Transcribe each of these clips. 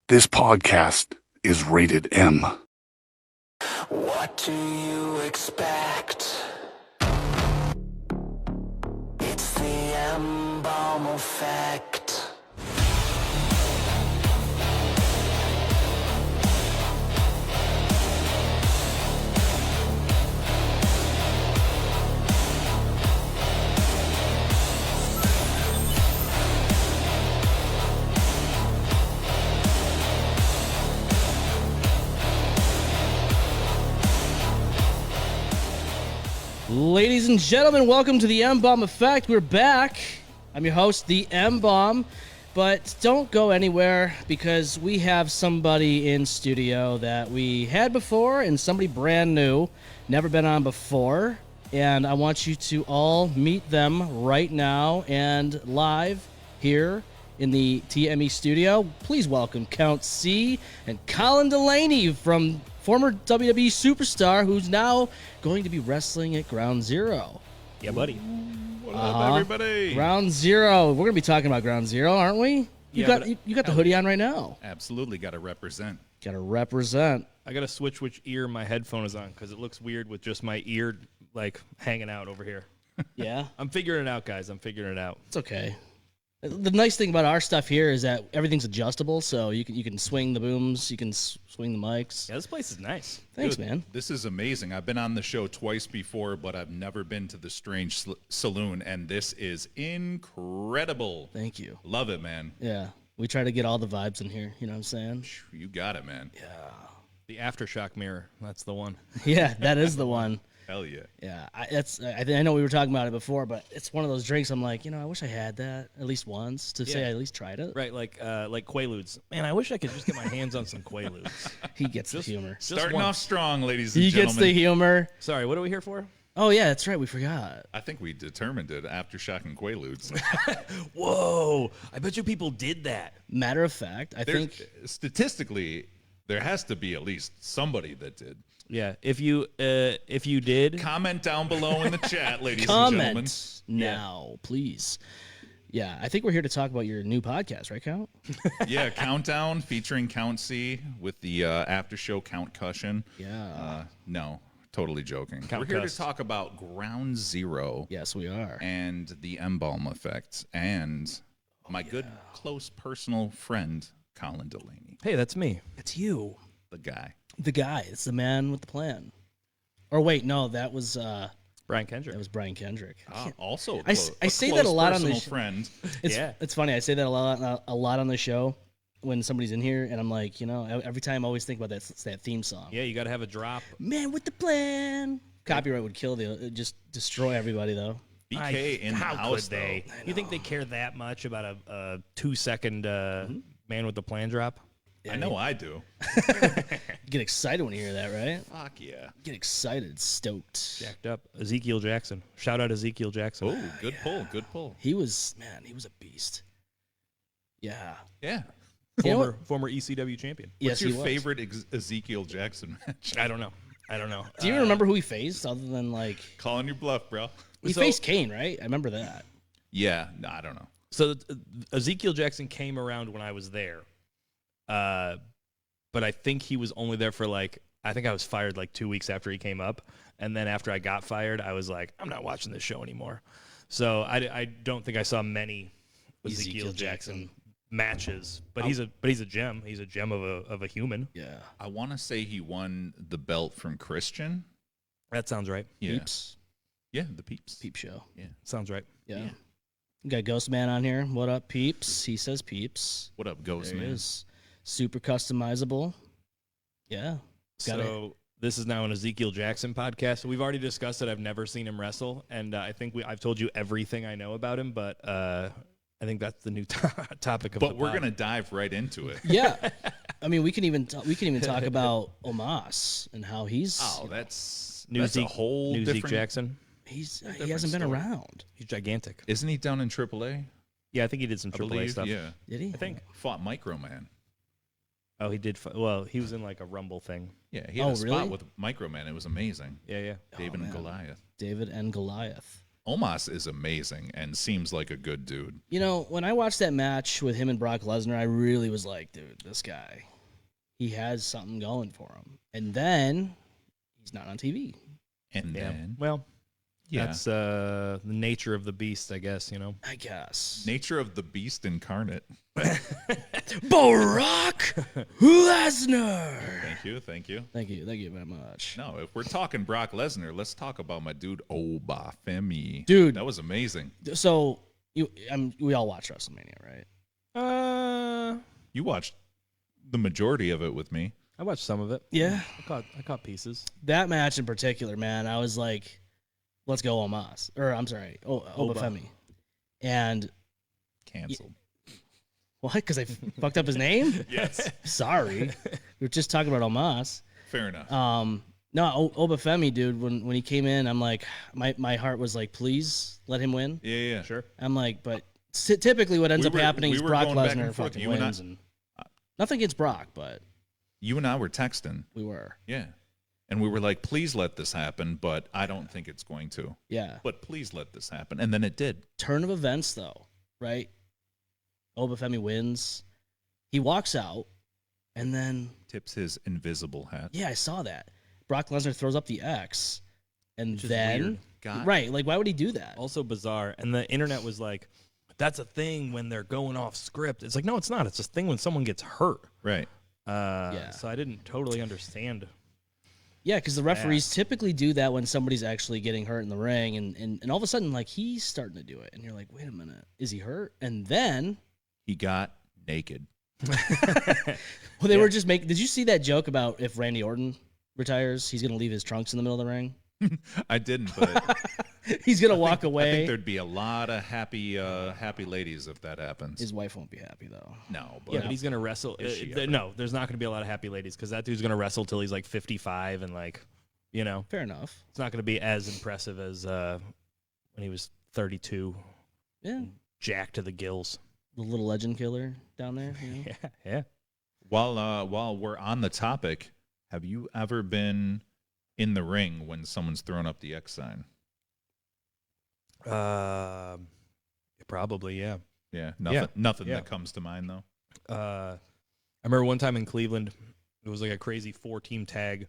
This podcast is rated M. What do you expect? It's the M-Balm Effect. Ladies and gentlemen, welcome to the M-Balm Effect. We're back. I'm your host, the M-Balm, but don't go anywhere because we have somebody in studio that we had before and somebody brand new, never been on before, and I want you to all meet them right now and live here in the TME studio. Please welcome Kount C and Colin Delaney from former WWE Superstar, who's now going to be wrestling at Ground Zero. Yeah, buddy. What up, everybody? Ground Zero. We're going to be talking about Ground Zero, aren't we? You got the hoodie on right now. Absolutely, got to represent. Got to represent. I got to switch which ear my headphone is on because it looks weird with just my ear, like, hanging out over here. Yeah? I'm figuring it out, guys. I'm figuring it out. It's okay. The nice thing about our stuff here is that everything's adjustable, so you can swing the booms, you can swing the mics. Yeah, this place is nice. Thanks, Dude, man. This is amazing. I've been on the show twice before, but I've never been to the Strange Saloon, and this is incredible. Thank you. Love it, man. Yeah. We try to get all the vibes in here, you know what I'm saying? You got it, man. The aftershock mirror. That's the one. Yeah, that is the one. Hell yeah. Yeah, I know we were talking about it before, but it's one of those drinks I'm like, I wish I had that at least once to say I at least tried it. Right, like Quaaludes. Man, I wish I could just get my hands on some Quaaludes. He gets the humor. Starting off strong, ladies and He gentlemen. gets the humor. Sorry, what are we here for? Oh, yeah, that's right. We forgot. I think we determined it. Aftershock and Quaaludes. Whoa, I bet you people did that. Matter of fact, I think Statistically, there has to be at least somebody that did. Yeah, if you did, Comment down below in the chat, ladies and gentlemen. comment now, please. Yeah, I think we're here to talk about your new podcast, right, Count? Yeah, Countdown featuring Kount C with the after show Count Cushion. Yeah. No, totally joking. Count We're here Cuss. to talk about Ground Zero Yes, we are. and the M-Balm Effect and my good close personal friend Colin Delaney, hey, that's me. It's you. the guy. The guy. It's the man with the plan. Or wait, no, that was Brian Kendrick. Brian Kendrick. Also, I say that a lot on personal this. friend. It's funny. I say that a lot on the show when somebody's in here, and I'm like, every time I always think about that theme song. Yeah, you got to have a drop. Man with the plan. Copyright would kill just destroy everybody though. BK in the How house, could they? You think they care that much about a 2-second man with the plan drop? though. I know I do. Get excited when you hear that, right? Fuck yeah. Get excited, stoked. Jacked up. Ezekiel Jackson. Shout out Ezekiel Jackson. Oh, good pull. Good pull. He was a beast. Yeah. Yeah. You know what? Former ECW champion. Yes, What's your he was. favorite Ezekiel Jackson match? I don't know. Do you remember who he faced other than like Calling your bluff, bro. he faced Kane, right? I remember that. Yeah. No, I don't know. So Ezekiel Jackson came around when I was there. But I think he was only there for I think I was fired 2 weeks after he came up. And then after I got fired, I was like, I'm not watching this show anymore. So I don't think I saw many Ezekiel Jackson matches, but he's a gem. He's a gem of a human. Yeah. I want to say he won the belt from Christian. That sounds right. Yeah. Peeps. Yeah, the Peeps. Peep show. Yeah. Sounds right. Yeah. We got Ghost Man on here. What up, peeps? He says peeps. What up, Ghost There he Man? is. Super customizable. Yeah. Got it. So this is now an Ezekiel Jackson podcast. We've already discussed it. I've never seen him wrestle, and I think I've told you everything I know about him. But I think that's the new topic of the But we're pod. gonna dive right into it. Yeah. I mean, we can even talk about Omos and how he's That's New a Zeke, whole new different. Zeke Jackson. he different hasn't been story. around. He's gigantic. Isn't he down in AAA? Yeah, I think he did some I AAA believe. stuff. Yeah. Did he? I think. Fought Microman. Oh, he did. Well, he was in a Rumble thing. Yeah, he had Oh, a spot really? with Microman. It was amazing. Yeah, yeah. David and man. Goliath. David and Goliath. Omos is amazing and seems like a good dude. You know, when I watched that match with him and Brock Lesnar, I really was like, dude, this guy, he has something going for him. And then he's not on TV. And then, Well, yeah, that's the nature of the beast, I guess, you know. I guess. nature of the beast incarnate. Brock Lesnar. Thank you. Thank you very much. No, if we're talking Brock Lesnar, let's talk about my dude Obafemi. Dude. That was amazing. So we all watch WrestleMania, right? You watched the majority of it with me. I watched some of it. Yeah. I caught pieces. That match in particular, man, I was like, let's go Omos. Or I'm sorry, Obafemi. And Canceled. what? Because I fucked up his name? Yes. Sorry. We were just talking about Omos. Fair enough. No, Obafemi, dude, when he came in, I'm like, my heart was like, please let him win. Yeah. Sure. I'm like, but typically what ends up happening is we were Brock going back and Lesnar forth. fucking You and I- wins. And nothing against Brock, but You and I were texting. we were. Yeah. And we were like, please let this happen, but I don't think it's going to. Yeah. But please let this happen. And then it did. Turn of events, though, right? Obafemi wins. He walks out, and then, Tips his invisible hat. yeah, I saw that. Brock Lesnar throws up the X, and Which is then, weird. God. right, like, why would he do that? Also bizarre. And the internet was like, that's a thing when they're going off script. It's like, no, it's not. It's a thing when someone gets hurt. Right. Yeah. So I didn't totally understand. Yeah, because the referees typically do that when somebody's actually getting hurt in the ring, and all of a sudden, like, he's starting to do it, and you're like, wait a minute, is he hurt? And then, He got naked. well, they were just making. Did you see that joke about if Randy Orton retires, he's gonna leave his trunks in the middle of the ring? I didn't, but He's gonna walk I think away. there'd be a lot of happy ladies if that happens. His wife won't be happy though. No, but Yeah, but he's gonna wrestle. Is she ever? No, there's not gonna be a lot of happy ladies because that dude's gonna wrestle till he's like 55, and like, you know, Fair enough. it's not gonna be as impressive as when he was 32, Yeah, jacked to the gills. the little legend killer down there. You know? Yeah. while we're on the topic, have you ever been in the ring when someone's thrown up the X sign? Probably, yeah. Yeah, Yeah. nothing Yeah. that comes to mind though. I remember one time in Cleveland, it was like a crazy 4-team tag,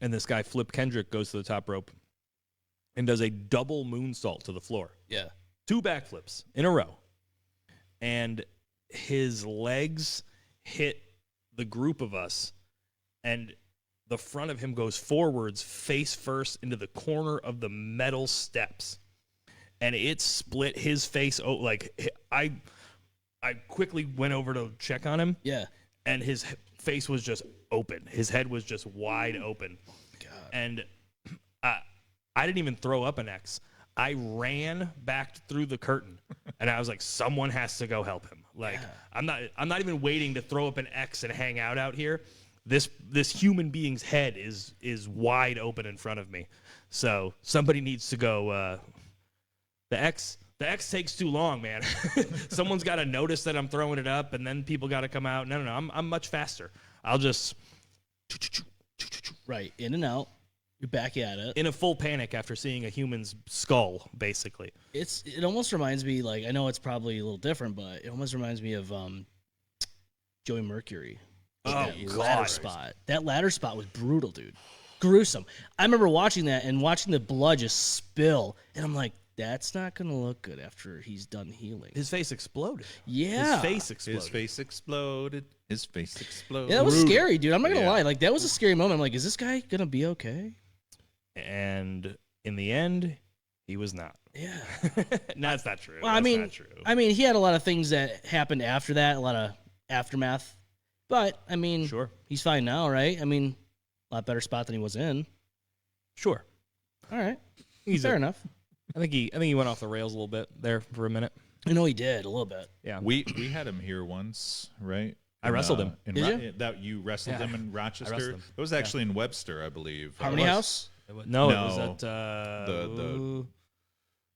and this guy Flip Kendrick goes to the top rope and does a double moonsault to the floor. Yeah. 2 backflips in a row. And his legs hit the group of us, and the front of him goes forwards, face first, into the corner of the metal steps. And it split his face. Oh, like, I quickly went over to check on him, Yeah. and his face was just open. His head was just wide open. God. And I didn't even throw up an X. I ran back through the curtain, and I was like, someone has to go help him. Like, Yeah. I'm not even waiting to throw up an X and hang out here. This human being's head is wide open in front of me. So somebody needs to go. The X takes too long, man. Someone's got to notice that I'm throwing it up, and then people got to come out. No, I'm much faster. I'll just Right. In and out. You're back at it. in a full panic after seeing a human's skull, basically. It almost reminds me, like, I know it's probably a little different, but it almost reminds me of Joey Mercury. Oh, That God. ladder spot. That ladder spot was brutal, dude. Gruesome. I remember watching that and watching the blood just spill, and I'm like, that's not gonna look good after he's done healing. His face exploded. Yeah. His face exploded. His face exploded. His face exploded. Yeah, that was scary, dude. I'm not gonna Yeah. lie. Like, that was a scary moment. I'm like, is this guy gonna be okay? And in the end, he was not. Yeah. No, that's not true. Well, That's not true. I mean, he had a lot of things that happened after that, a lot of aftermath. But I mean, Sure. he's fine now, right? I mean, a lot better spot than he was in. Sure. All right, He's fair a- enough. I think he went off the rails a little bit there for a minute. I know he did a little bit. Yeah. We had him here once, right? I wrestled him. In Did you? That you wrestled Yeah. him in Rochester. wrestled him. It was actually in Webster, I believe. Harmony It was House. No, it No. was at The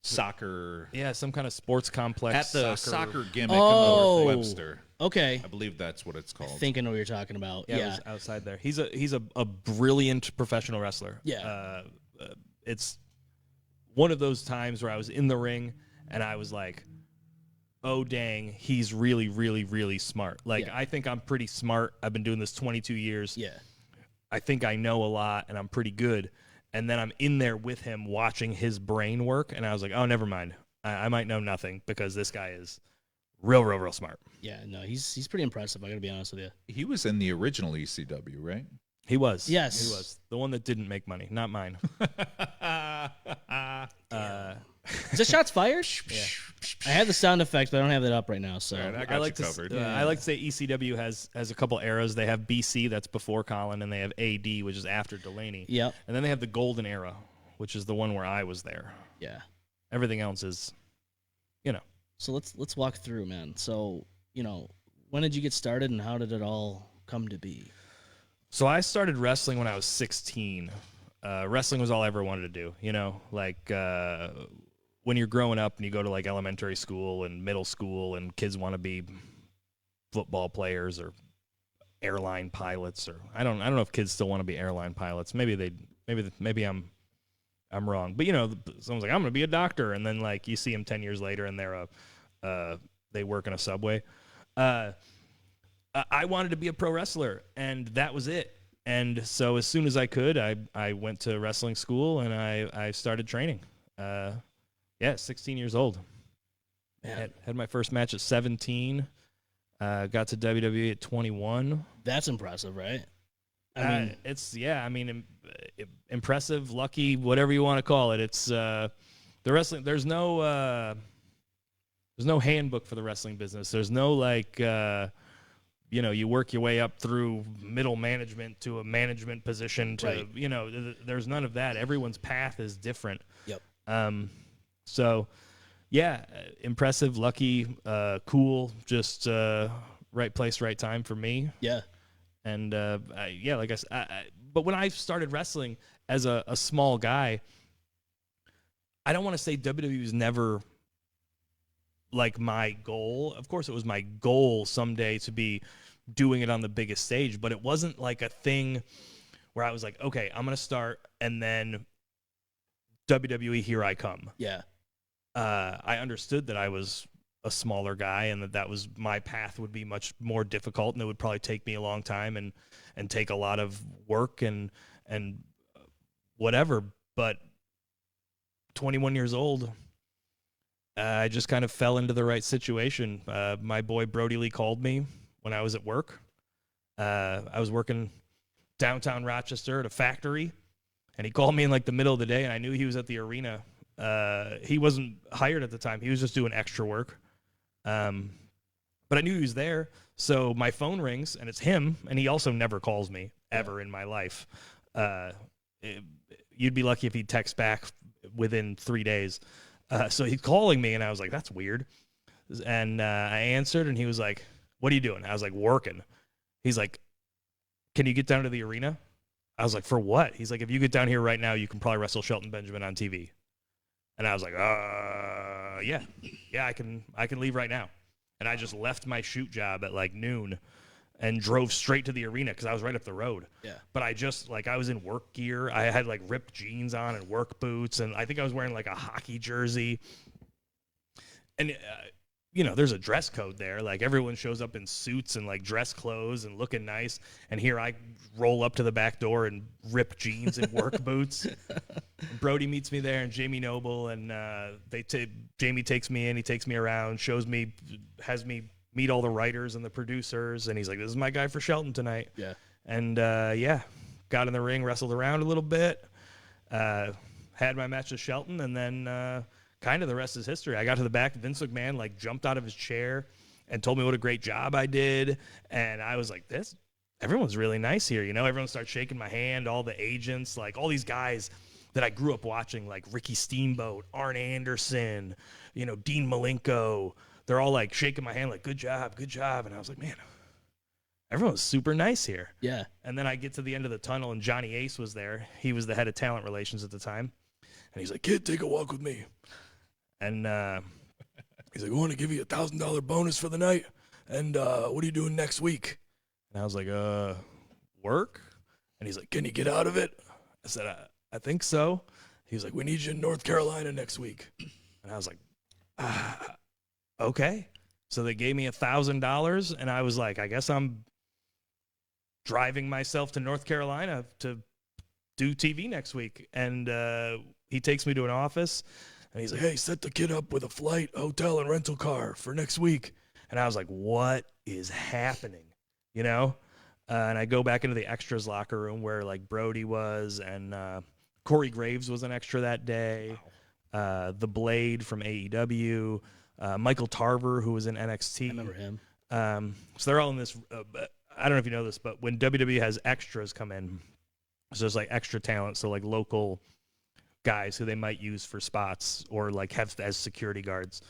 soccer yeah, some kind of sports complex at the soccer gimmick Oh. in Webster. Okay, I believe that's what it's I called. think I know what you're talking about. Yeah, it Yeah, was outside there. He's a brilliant professional wrestler. Yeah. It's one of those times where I was in the ring and I was like, oh, dang, he's really, really, really smart. Like, I think I'm pretty smart. I've been doing this 22 years. Yeah. I think I know a lot and I'm pretty good. And then I'm in there with him watching his brain work. And I was like, oh, never mind. I might know nothing because this guy is real, real, real smart. Yeah, no, he's pretty impressive. I got to be honest with you. He was in the original ECW, right? He was. Yes. He was. The one that didn't make money, not mine. Is it shots fired? Yeah. I have the sound effect, but I don't have that up right now. So All right, I got I like you to covered. I like to say ECW has a couple eras. They have BC, that's before Colin, and they have AD, which is after Delaney. Yep. And then they have the Golden Era, which is the one where I was there. Yeah. Everything else is, you know. So let's walk through, man. So, when did you get started and how did it all come to be? So I started wrestling when I was 16. Wrestling was all I ever wanted to do, when you're growing up and you go to like elementary school and middle school and kids want to be football players or airline pilots, or I don't know if kids still want to be airline pilots. Maybe I'm wrong. But someone's like, I'm going to be a doctor, and then like you see them 10 years later and they work in a Subway. I wanted to be a pro wrestler, and that was it. And so as soon as I could, I went to wrestling school and I started training. 16 years old. Had my first match at 17. Got to WWE at 21. That's impressive, right? Impressive, lucky, whatever you want to call it. It's the wrestling. There's no handbook for the wrestling business. There's no you work your way up through middle management to a management position to, right. There's none of that. Everyone's path is different. Yep. Impressive, lucky, cool, just right place, right time for me. Yeah. And, like I said, but when I started wrestling as a small guy, I don't want to say WWE was never like my goal. Of course, it was my goal someday to be doing it on the biggest stage, but it wasn't like a thing where I was like, okay, I'm going to start and then WWE, here I come. Yeah. I understood that I was a smaller guy and that was my path would be much more difficult and it would probably take me a long time and take a lot of work and whatever. But 21 years old, I just kind of fell into the right situation. My boy Brody Lee called me when I was at work. I was working downtown Rochester at a factory, and he called me in like the middle of the day, and I knew he was at the arena. He wasn't hired at the time. He was just doing extra work. But I knew he was there, so my phone rings, and it's him, and he also never calls me ever in my life. You'd be lucky if he'd text back within 3 days. So he's calling me, and I was like, that's weird. And I answered, and he was like, what are you doing? I was like, working. He's like, can you get down to the arena? I was like, for what? He's like, if you get down here right now, you can probably wrestle Shelton Benjamin on TV. And I was like, yeah, I can leave right now. And I just left my shoot job at like noon and drove straight to the arena because I was right up the road. Yeah. But I was in work gear. I had like ripped jeans on and work boots, and I think I was wearing like a hockey jersey. And there's a dress code there. Like everyone shows up in suits and like dress clothes and looking nice. And here I roll up to the back door in ripped jeans and work boots. Brody meets me there, and Jamie Noble, and Jamie takes me in. He takes me around, has me meet all the writers and the producers, and he's like, this is my guy for Shelton tonight. Yeah. And got in the ring, wrestled around a little bit, had my match with Shelton, and then kind of the rest is history. I got to the back, Vince McMahon like jumped out of his chair and told me what a great job I did, and I was like, everyone's really nice here, everyone started shaking my hand, all the agents, like all these guys that I grew up watching, like Ricky Steamboat, Arn Anderson, Dean Malenko. They're all like shaking my hand, like, good job. And I was like, man, everyone's super nice here. Yeah. And then I get to the end of the tunnel, and Johnny Ace was there. He was the head of talent relations at the time. And he's like, kid, take a walk with me. And he's like, I want to give you $1,000 bonus for the night. And what are you doing next week? And I was like, work? And he's like, can you get out of it? I said, I think so. He was like, we need you in North Carolina next week. And I was like, okay. So they gave me $1,000, and I was like, I guess I'm driving myself to North Carolina to do TV next week. And he takes me to an office, and he's like, hey, set the kid up with a flight, hotel, and rental car for next week. And I was like, what is happening? You know? And I go back into the extras locker room where, like, Brody was, and Corey Graves was an extra that day. Wow. The Blade from AEW. Michael Tarver, who was in NXT. I remember him. So they're all in this. I don't know if you know this, but when WWE has extras come in, so there's like extra talent, so like local guys who they might use for spots or like have as security guards.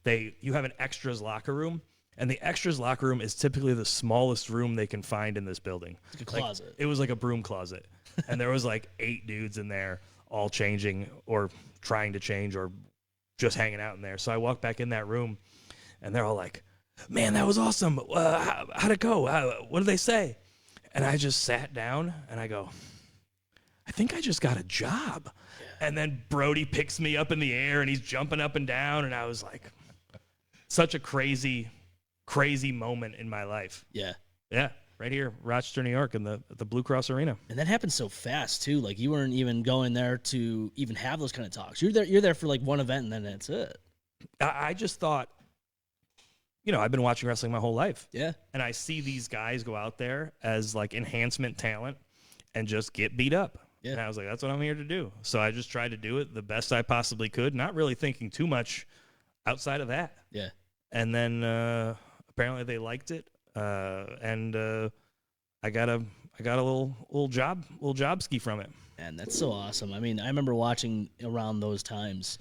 You have an extras locker room, and the extras locker room is typically the smallest room they can find in this building. Like a closet. It was like a broom closet, and there was like 8 dudes in there, all changing or trying to change or just hanging out in there. So I walked back in that room, and they're all like, man, that was awesome. How'd it go? What did they say? And I just sat down, and I go, I think I just got a job. Yeah. And then Brody picks me up in the air, and he's jumping up and down, and I was like, such a crazy, crazy moment in my life. Yeah. Yeah, right here, Rochester, New York, in the Blue Cross Arena. And that happened so fast too. Like you weren't even going there to even have those kind of talks. You're there for like one event, and then that's it. I just thought, you know, I've been watching wrestling my whole life. Yeah. And I see these guys go out there as like enhancement talent and just get beat up. Yeah. And I was like, that's what I'm here to do. So I just tried to do it the best I possibly could, not really thinking too much outside of that. Yeah. And then apparently they liked it. And I got a little job ski from it. And that's so awesome. I mean, I remember watching around those times,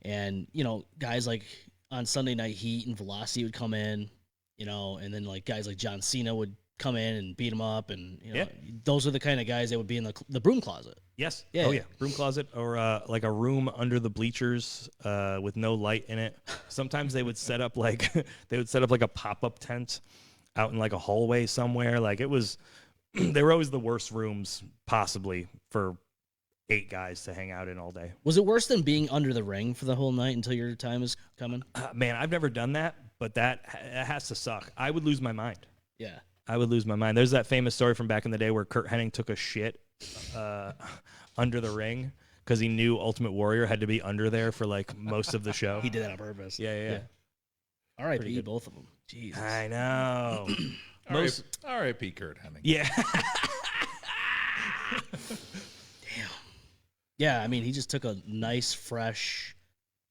and you know, guys like on Sunday Night Heat and Velocity would come in, you know, and then like guys like John Cena would come in and beat him up, and you know, those are the kind of guys that would be in the broom closet. Yes. Yeah. Oh yeah, broom closet or like a room under the bleachers with no light in it. Sometimes they would set up like a pop-up tent out in like a hallway somewhere. Like it was, they were always the worst rooms possibly for 8 guys to hang out in all day. Was it worse than being under the ring for the whole night until your time is coming? Man, I've never done that, but that has to suck. I would lose my mind. Yeah. I would lose my mind. There's that famous story from back in the day where Kurt Hennig took a shit under the ring because he knew Ultimate Warrior had to be under there for like most of the show. He did that on purpose. Yeah. R.I.P. both of them. Jesus. I know. R.I.P. Kurt Hennig. Yeah. Damn. Yeah, I mean, he just took a nice, fresh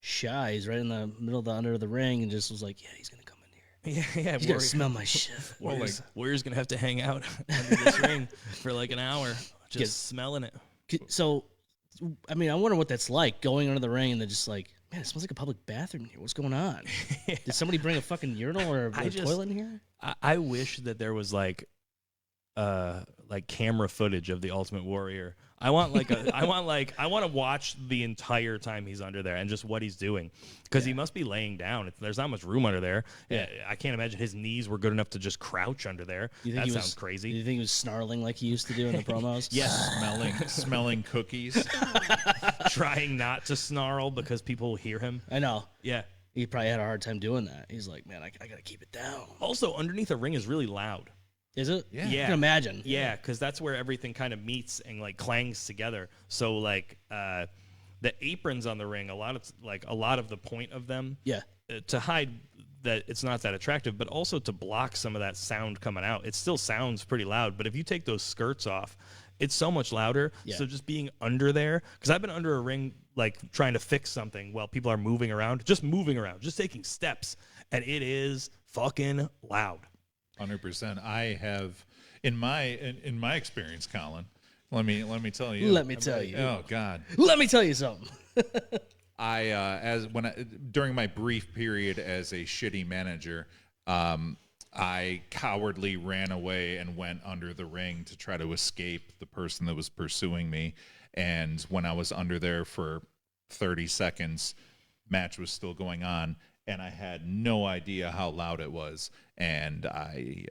shot. He's right in the middle of the under the ring and just was like, yeah, he's going to come in here. Yeah. He's going to smell my shit. Warrior's going to have to hang out under this ring for like an hour just smelling it. So, I mean, I wonder what that's like, going under the ring and then just like, man, it smells like a public bathroom here. What's going on? Yeah. Did somebody bring a fucking urinal or a toilet in here? I wish that there was like camera footage of the Ultimate Warrior. I want to watch the entire time he's under there and just what he's doing, because he must be laying down. There's not much room under there. Yeah. I can't imagine his knees were good enough to just crouch under there. That sounds crazy. Do you think he was snarling like he used to do in the promos? Yes, smelling cookies, trying not to snarl because people will hear him. I know. Yeah. He probably had a hard time doing that. He's like, man, I got to keep it down. Also, underneath a ring is really loud. Is it? Yeah. I can imagine. Yeah, because that's where everything kind of meets and like clangs together. So like the aprons on the ring, a lot of the point of them, to hide that it's not that attractive, but also to block some of that sound coming out. It still sounds pretty loud, but if you take those skirts off, it's so much louder. Yeah. So just being under there, because I've been under a ring like trying to fix something while people are moving around, just taking steps, and it is fucking loud. 100%. I have in my experience, Colin. Let me tell you. Let me tell you. Oh God. Let me tell you something. During my brief period as a shitty manager, I cowardly ran away and went under the ring to try to escape the person that was pursuing me. And when I was under there for 30 seconds, match was still going on, and I had no idea how loud it was, and I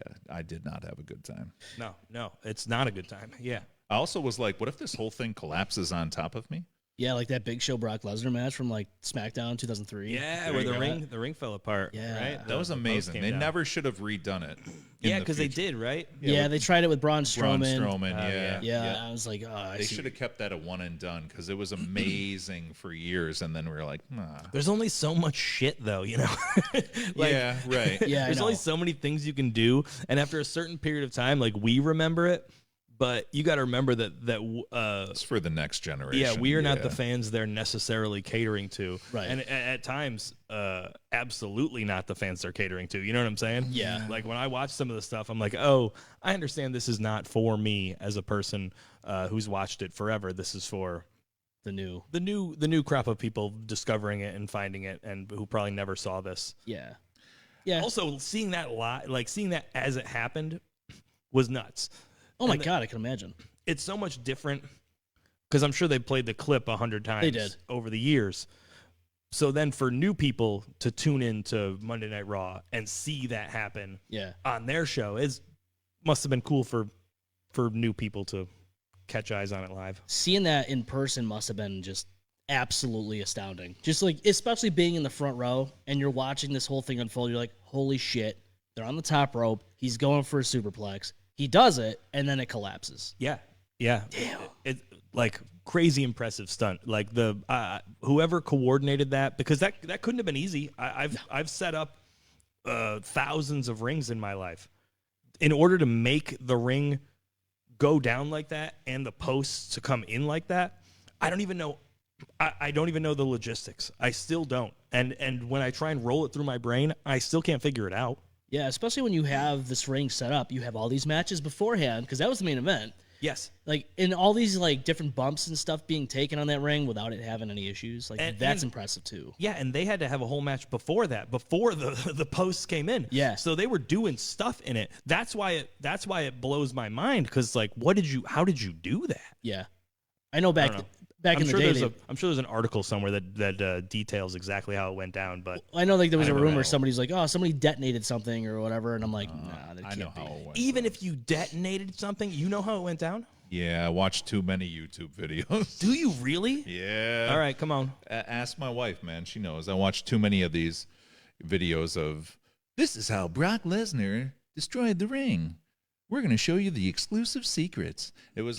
did not have a good time. No, it's not a good time. Yeah. I also was like, what if this whole thing collapses on top of me? Yeah, like that Big Show Brock Lesnar match from like SmackDown 2003. Yeah, There where you go. the ring fell apart. Yeah. Right. That was The post amazing. came They down. never should have redone it. Yeah, because they did, right? Yeah, they tried it with Braun Braun Strowman. Strowman, yeah. Yeah, I was like, oh, I They see. should have kept that a one and done because it was amazing for years, and then we were like, nah. There's only so much shit, though, you know. Like, Yeah, right. Yeah, I There's know. only so many things you can do, and after a certain period of time, like we remember it, but you got to remember that It's for the next generation. yeah, we are not the fans they're necessarily catering to, Right. And at times, absolutely not the fans they're catering to. You know what I'm saying? Yeah. Like when I watch some of the stuff, I'm like, oh, I understand this is not for me as a person who's watched it forever. This is for The new. the new crop of people discovering it and finding it, and who probably never saw this. Yeah. Yeah. Also, seeing that seeing that as it happened was nuts. Oh my and God, I can imagine. It's so much different because I'm sure they played the clip 100 times did. over the years. So then for new people to tune in to Monday Night Raw and see that happen Yeah. on their show must have been cool for new people to catch eyes on it live. Seeing that in person must have been just absolutely astounding. Just like, especially being in the front row and you're watching this whole thing unfold. You're like, holy shit, they're on the top rope. He's going for a superplex. He does it, and then it collapses. Yeah. Yeah. Damn. It like crazy impressive stunt. Like the whoever coordinated that, because that couldn't have been easy. I've set up thousands of rings in my life. In order to make the ring go down like that and the posts to come in like that, I don't even know. I don't even know the logistics. I still don't. And when I try and roll it through my brain, I still can't figure it out. Yeah, especially when you have this ring set up. You have all these matches beforehand, because that was the main event. Yes. Like, in all these, like, different bumps and stuff being taken on that ring without it having any issues. Like, that's impressive, too. Yeah, and they had to have a whole match before that, before the posts came in. Yeah. So they were doing stuff in it. That's why it blows my mind, because, like, how did you do that? Yeah. I know back I don't know. in the day. I'm sure there's an article somewhere that details exactly how it went down, but I know, like, there was a never rumor know. somebody's like, oh, somebody detonated something or whatever, and I'm like, nah, that I can't know be. how it went. even if you detonated something, you know how it went down? Yeah, I watched too many YouTube videos. Do you really? Yeah. All right, come on. Ask my wife, man. She knows. I watched too many of these videos of, this is how Brock Lesnar destroyed the ring. We're going to show you the exclusive secrets. It was,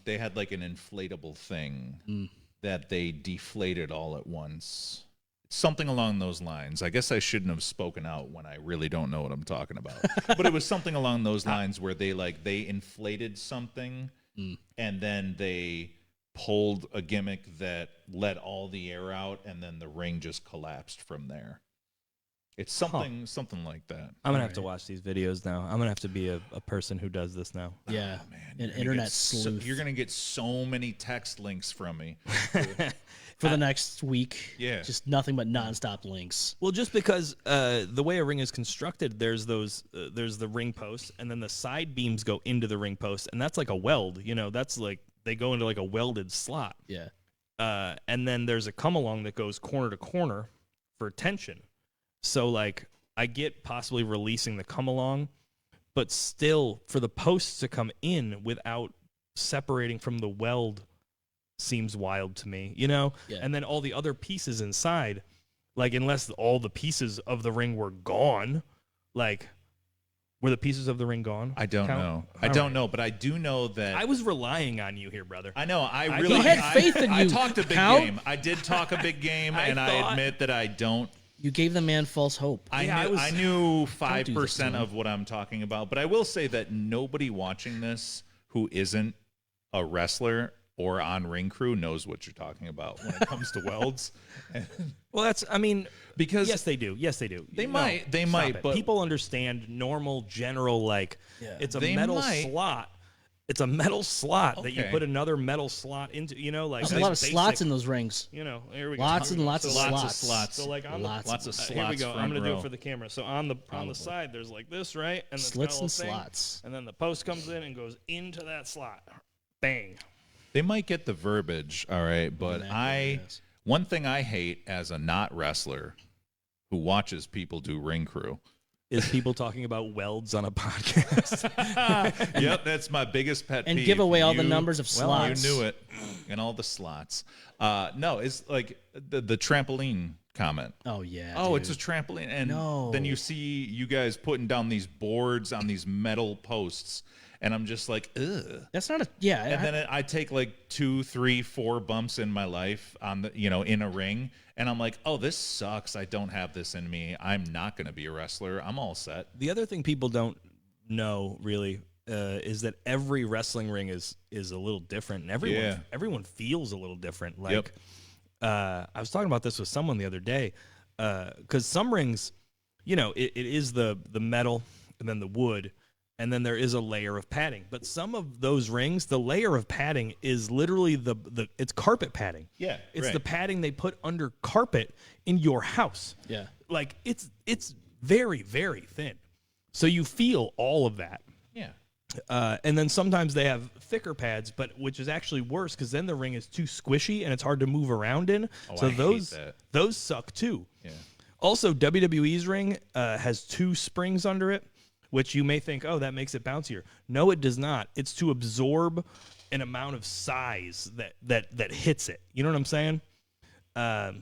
they had like an inflatable thing that they deflated all at once. Something along those lines. I guess I shouldn't have spoken out when I really don't know what I'm talking about. But it was something along those lines where they inflated something and then they pulled a gimmick that let all the air out, and then the ring just collapsed from there. It's something like that. I'm going to have to watch these videos now. I'm going to have to be a person who does this now. Yeah. Oh, man, An you're gonna internet get sleuth. you're going to get so many text links from me. For the next week. Yeah. Just nothing but nonstop links. Well, just because the way a ring is constructed, there's the ring post, and then the side beams go into the ring post, and that's like a weld. You know, that's like they go into like a welded slot. Yeah. And then there's a come along that goes corner to corner for tension. So like I get possibly releasing the come along, but still for the posts to come in without separating from the weld seems wild to me, you know? Yeah. And then all the other pieces inside, like unless all the pieces of the ring were gone, like were the pieces of the ring gone? I don't Count? know. I All don't right. know, but I do know that I was relying on you here, brother. I know. I He really had faith in I you, talked a big Count. game. I did talk a big game, I and I thought- admit that I don't. You gave the man false hope. Yeah, I knew Don't do this to 5% him. of what I'm talking about, but I will say that nobody watching this who isn't a wrestler or on ring crew knows what you're talking about when it comes to welds. Well, that's, I mean, Because yes, they do. Yes, they do. They No, might, stop but- it. People understand normal, general, like, it's a They metal might. slot. It's a metal slot that you Okay. put another metal slot into, you know, like There's a that's lot of slots basic. in those rings. You know, here we go. Lots Here and we go. lots of So, lots of slots. slots. So like on Lots of here we slots go. I'm front gonna do row. it for the camera. So on the side, there's like this, right? And this Slits metal and thing, slots. and then the post comes in and goes into that slot. Bang. they might get the verbiage, all right, but Yes. one thing I hate as a not wrestler who watches people do ring crew is people talking about welds on a podcast. Yep, that's my biggest pet And peeve. give away all the You- numbers of slots. You knew it, and all the slots. No, it's like the trampoline comment. Oh yeah. Oh, dude. it's a trampoline, and No. then you see you guys putting down these boards on these metal posts, and I'm just like, ugh. That's not a yeah. And then I take like 2, 3, 4 bumps in my life on the in a ring, and I'm like, oh, this sucks. I don't have this in me. I'm not going to be a wrestler. I'm all set. The other thing people don't know really is that every wrestling ring is a little different, and everyone feels a little different. Like, Yep. I was talking about this with someone the other day, because some rings, it is the metal and then the wood, and then there is a layer of padding. But some of those rings, the layer of padding is literally it's carpet padding. Yeah, it's right. the padding they put under carpet in your house. Yeah. Like it's very, very thin, so you feel all of that. Yeah. And then sometimes they have thicker pads, which is actually worse because then the ring is too squishy and it's hard to move around in. Oh, So I hate that. those suck too. Yeah. Also, WWE's ring has 2 springs under it, which you may think, oh, that makes it bouncier. No, it does not. It's to absorb an amount of size that hits it. You know what I'm saying?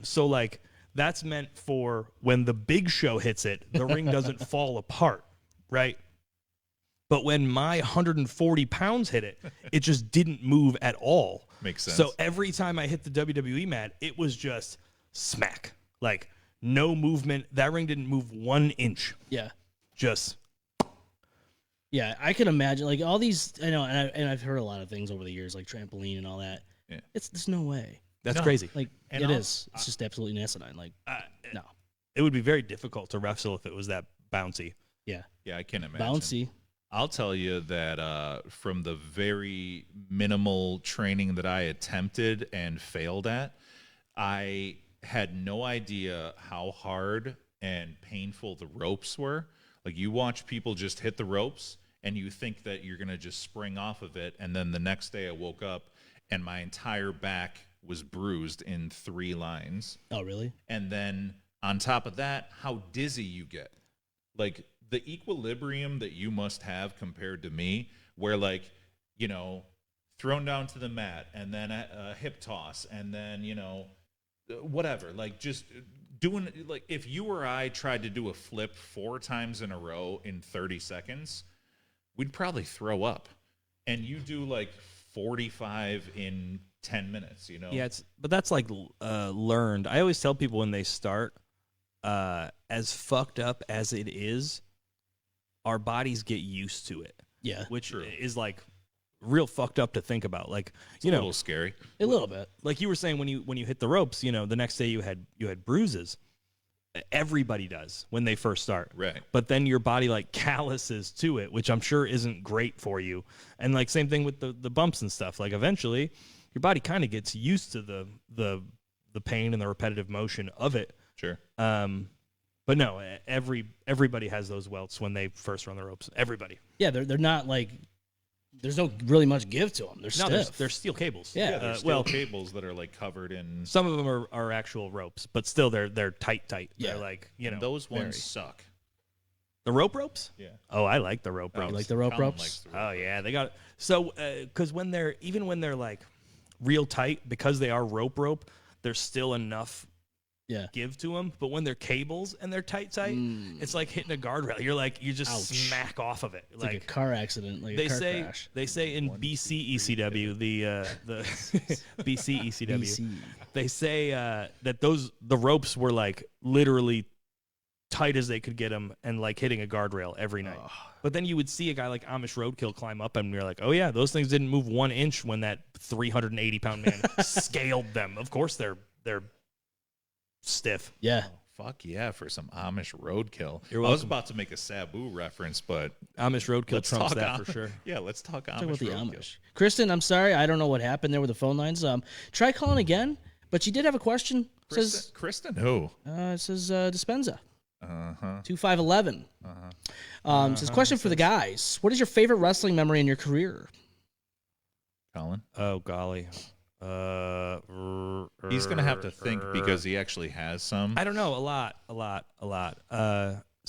So like that's meant for when the big show hits it, the ring doesn't fall apart, right? But when my 140 pounds hit it, it just didn't move at all. Makes sense. So every time I hit the WWE mat, it was just smack. Like, no movement. That ring didn't move 1 inch. Yeah. Just, Yeah, I can imagine like all these. I know, and I've heard a lot of things over the years, like trampoline and all that. Yeah. There's no way. that's No. crazy. Like And it I'll- is. It's just absolutely asinine. Like no. It would be very difficult to wrestle if it was that bouncy. Yeah. Yeah, I can imagine. Bouncy. I'll tell you that from the very minimal training that I attempted and failed at, I had no idea how hard and painful the ropes were. Like, you watch people just hit the ropes and you think that you're going to just spring off of it. And then the next day I woke up and my entire back was bruised in 3 lines. Oh really? And then on top of that, how dizzy you get. Like, the equilibrium that you must have compared to me, where, like, thrown down to the mat and then a hip toss and then, whatever. Like, just doing, like, if you or I tried to do a flip 4 times in a row in 30 seconds, we'd probably throw up. And you do, like, 45 in 10 minutes, Yeah, but that's like learned. I always tell people when they start, as fucked up as it is, our bodies get used to it, Yeah. which True. is like real fucked up to think about. Like, It's a little scary. A little bit. like you were saying when you hit the ropes, the next day you had bruises. Everybody does when they first start. Right. But then your body like calluses to it, which I'm sure isn't great for you. And like same thing with the bumps and stuff. Like eventually your body kind of gets used to the pain and the repetitive motion of it. Sure. But no, everybody has those welts when they first run the ropes. Everybody. Yeah, they're not like. There's no really much give to them. They're No, stiff. they're steel cables. Yeah. There's steel well, cables that are, like, covered in... some of them are actual ropes, but still they're tight. Yeah. They're like, Those ones very. suck. the ropes. Yeah. Oh, I like the rope You ropes. like the rope Colin ropes? likes the rope Oh yeah, they got so because when they're like real tight, because they are rope, there's still enough Yeah. give to them. But when they're cables and they're tight, it's like hitting a guardrail. You just Ouch. smack off of it. It's like a car accident, like they a car say crash. they say in BC ECW the BC ECW BC. they say that the ropes were like literally tight as they could get them and like hitting a guardrail every night. But then you would see a guy like Amish Roadkill climb up and you're like, oh yeah, those things didn't move 1 inch when that 380-pound man scaled them. Of course they're stiff. Yeah. Fuck yeah, for some Amish roadkill. You're I was welcome. about to make a Sabu reference, but Amish Roadkill let's trumps talk that Am- for sure. Yeah, let's talk Amish Talk about the roadkill. Amish. Kristen, I'm sorry. I don't know what happened there with the phone lines. Try calling again, but she did have a question. Says Kristen who? it says Dispenza. Uh-huh. 2511. Says question for the guys. What is your favorite wrestling memory in your career? Colin? Oh golly. He's going to have to think because he actually has some. I don't know, a lot.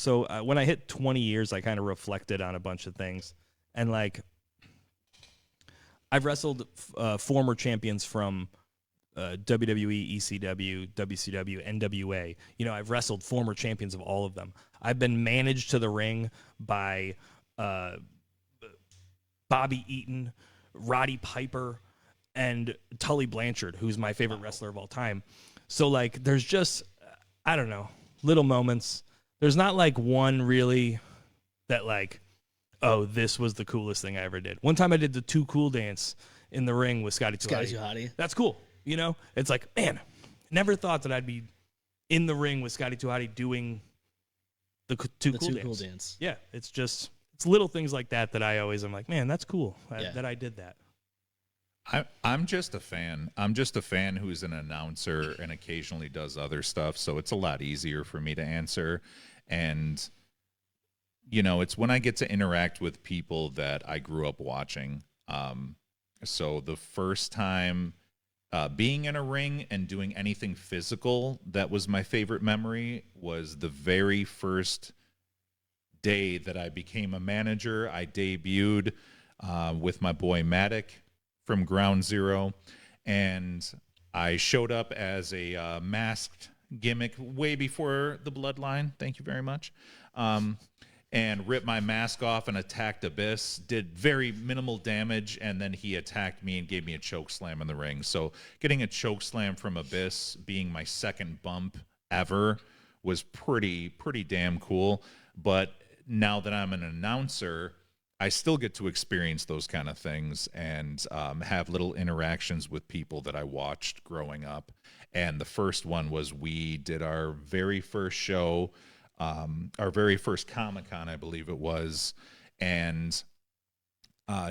So when I hit 20 years, I kind of reflected on a bunch of things. And, like, I've wrestled former champions from WWE, ECW, WCW, NWA. You know, I've wrestled former champions of all of them. I've been managed to the ring by Bobby Eaton, Roddy Piper, and Tully Blanchard, who's my favorite wrestler of all time. So, like, there's just, I don't know, little moments. There's not, like, one really that, like, oh, this was the coolest thing I ever did. One time I did the Too Cool dance in the ring with Scotty Tuhati. That's cool. You know? It's like, man, never thought that I'd be in the ring with Scotty Tuhati doing the Too Cool dance. Yeah, it's little things like that that I always am like, man, that's cool that I did that. I'm just a fan. I'm just a fan who's an announcer and occasionally does other stuff, so it's a lot easier for me to answer. And, you know, it's when I get to interact with people that I grew up watching. So the first time being in a ring and doing anything physical that was my favorite memory was the very first day that I became a manager. I debuted with my boy Matic from Ground Zero, and I showed up as a masked gimmick way before the Bloodline. Thank you very much. And ripped my mask off and attacked Abyss, did very minimal damage, and then he attacked me and gave me a choke slam in the ring. So getting a choke slam from Abyss being my second bump ever was pretty damn cool. But now that I'm an announcer, I still get to experience those kind of things and have little interactions with people that I watched growing up. And the first one was we did our very first show, our very first Comic-Con, I believe it was, and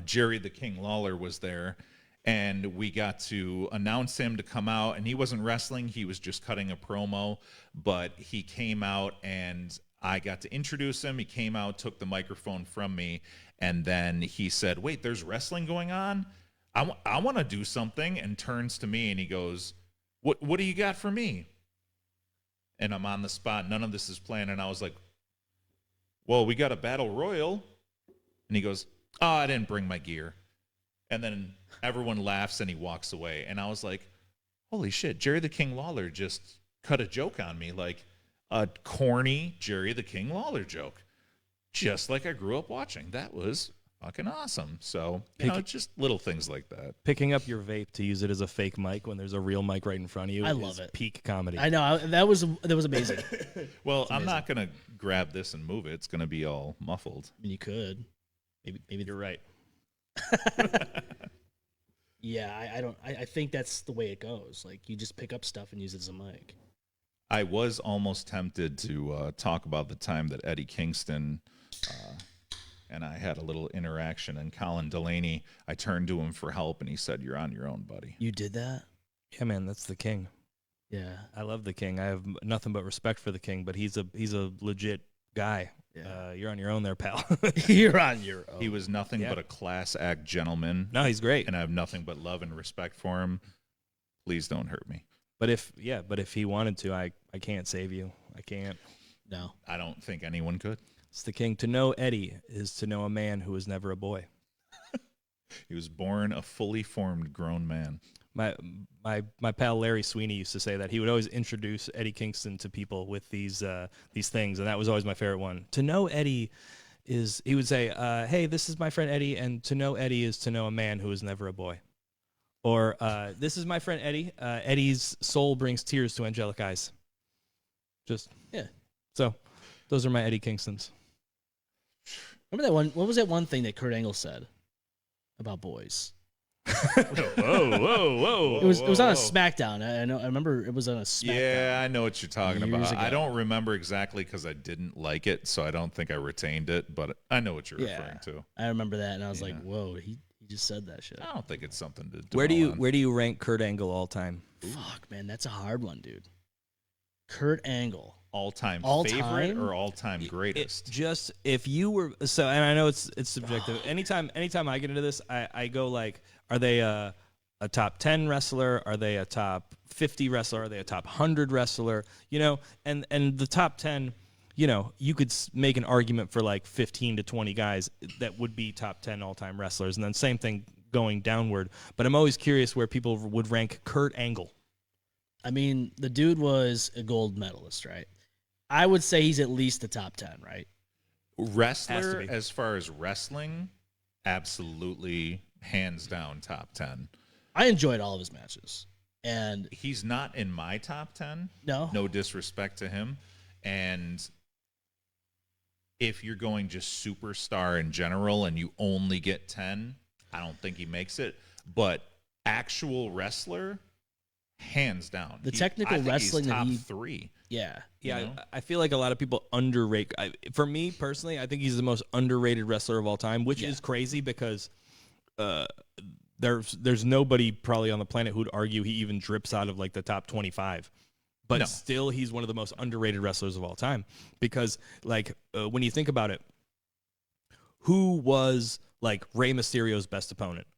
Jerry the King Lawler was there, and we got to announce him to come out, and he wasn't wrestling, he was just cutting a promo, but he came out, and I got to introduce him. He came out, took the microphone from me, and then he said, wait, there's wrestling going on? I want to do something, and turns to me, and he goes, what do you got for me? And I'm on the spot. None of this is planned. And I was like, well, we got a battle royal. And he goes, oh, I didn't bring my gear. And then everyone laughs and he walks away. And I was like, holy shit, Jerry the King Lawler just cut a joke on me. Like a corny Jerry the King Lawler joke. Just like I grew up watching. That was fucking awesome. So, you know, just little things like that. Picking up your vape to use it as a fake mic when there's a real mic right in front of you. I love it. Peak comedy. I know. That was amazing. Well, I'm not going to grab this and move it. It's going to be all muffled. I mean, you could. Maybe You're right. Yeah, I don't. I think that's the way it goes. Like, you just pick up stuff and use it as a mic. I was almost tempted to talk about the time that Eddie Kingston and I had a little interaction, and Colin Delaney, I turned to him for help, and he said, you're on your own, buddy. You did that? Yeah, man, that's the King. Yeah. I love the King. I have nothing but respect for the King, but he's a legit guy. Yeah. You're on your own there, pal. You're on your own. He was nothing but a class act gentleman. No, he's great. And I have nothing but love and respect for him. Please don't hurt me. But if he wanted to, I can't save you. I can't. No. I don't think anyone could. It's the King. To know Eddie is to know a man who was never a boy. He was born a fully formed grown man. My pal Larry Sweeney used to say that he would always introduce Eddie Kingston to people with these things, and that was always my favorite one. To know Eddie is, he would say, hey, this is my friend Eddie, and to know Eddie is to know a man who was never a boy. Or this is my friend Eddie. Eddie's soul brings tears to angelic eyes. Yeah. So those are my Eddie Kingstons. Remember that one? What was that one thing that Kurt Angle said about boys? Whoa! It was on a SmackDown. I know. I remember it was on a SmackDown. Yeah, I know what you're talking Years about. ago. I don't remember exactly because I didn't like it, so I don't think I retained it. But I know what you're referring to. I remember that, and I was like, "Whoa, he just said that shit." I don't think it's something to. Where do dwell you rank Kurt Angle all time? Fuck, man, that's a hard one, dude. Kurt Angle. All-time All favorite time? or all-time greatest? Just if you were so, and I know it's subjective. Anytime I get into this, I go like, are they a top 10 wrestler? Are they a top 50 wrestler? Are they a top 100 wrestler? You know, and the top 10, you know, you could make an argument for like 15 to 20 guys that would be top 10 all-time wrestlers, and then same thing going downward. But I'm always curious where people would rank Kurt Angle. I mean, the dude was a gold medalist, right? I would say he's at least the top 10, right? Wrestler, as far as wrestling, absolutely hands down top 10. I enjoyed all of his matches. And he's not in my top 10. No disrespect to him. And if you're going just superstar in general and you only get 10, I don't think he makes it. But actual wrestler, hands down. The technical wrestling he's top that he 3. Yeah. Yeah, I feel like a lot of people underrate. For me personally, I think he's the most underrated wrestler of all time, which is crazy because there's nobody probably on the planet who'd argue he even drips out of like the top 25. But still, he's one of the most underrated wrestlers of all time because, like, when you think about it, who was like Rey Mysterio's best opponent?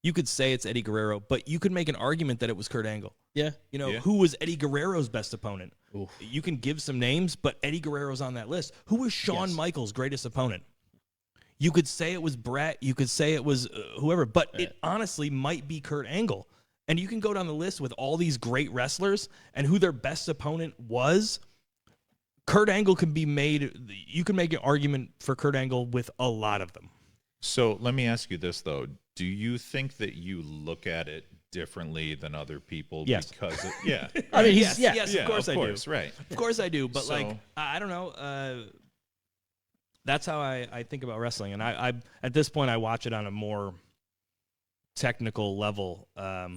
You could say it's Eddie Guerrero, but you could make an argument that it was Kurt Angle. Yeah. You know, who was Eddie Guerrero's best opponent? Oof. You can give some names, but Eddie Guerrero's on that list. Who was Shawn Michaels' greatest opponent? You could say it was Brett. You could say it was whoever, but it honestly might be Kurt Angle. And you can go down the list with all these great wrestlers and who their best opponent was. Kurt Angle can be made. You can make an argument for Kurt Angle with a lot of them. So let me ask you this, though. Do you think that you look at it differently than other people? Yes. Because I mean, yes, of course I do. Right. Of course I do. But like, I don't know. That's how I think about wrestling. And I at this point, I watch it on a more technical level.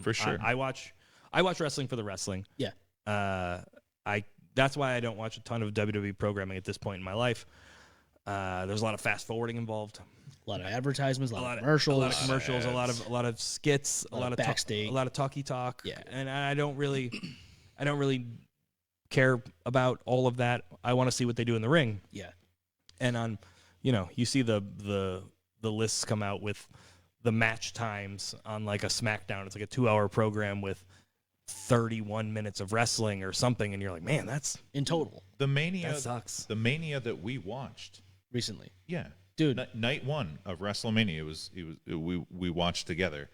For sure. I watch wrestling for the wrestling. Yeah. That's why I don't watch a ton of WWE programming at this point in my life. There's a lot of fast forwarding involved. A lot of advertisements, a lot of commercials, a lot of skits, a lot of backstage, a lot of talky talk. Yeah. And I don't really care about all of that. I want to see what they do in the ring. Yeah. And you see the lists come out with the match times on like a SmackDown. It's like a 2-hour program with 31 minutes of wrestling or something, and you're like, man, that's in total. The Mania that sucks. The Mania that we watched recently. Yeah. Dude. Night 1 of WrestleMania we watched together.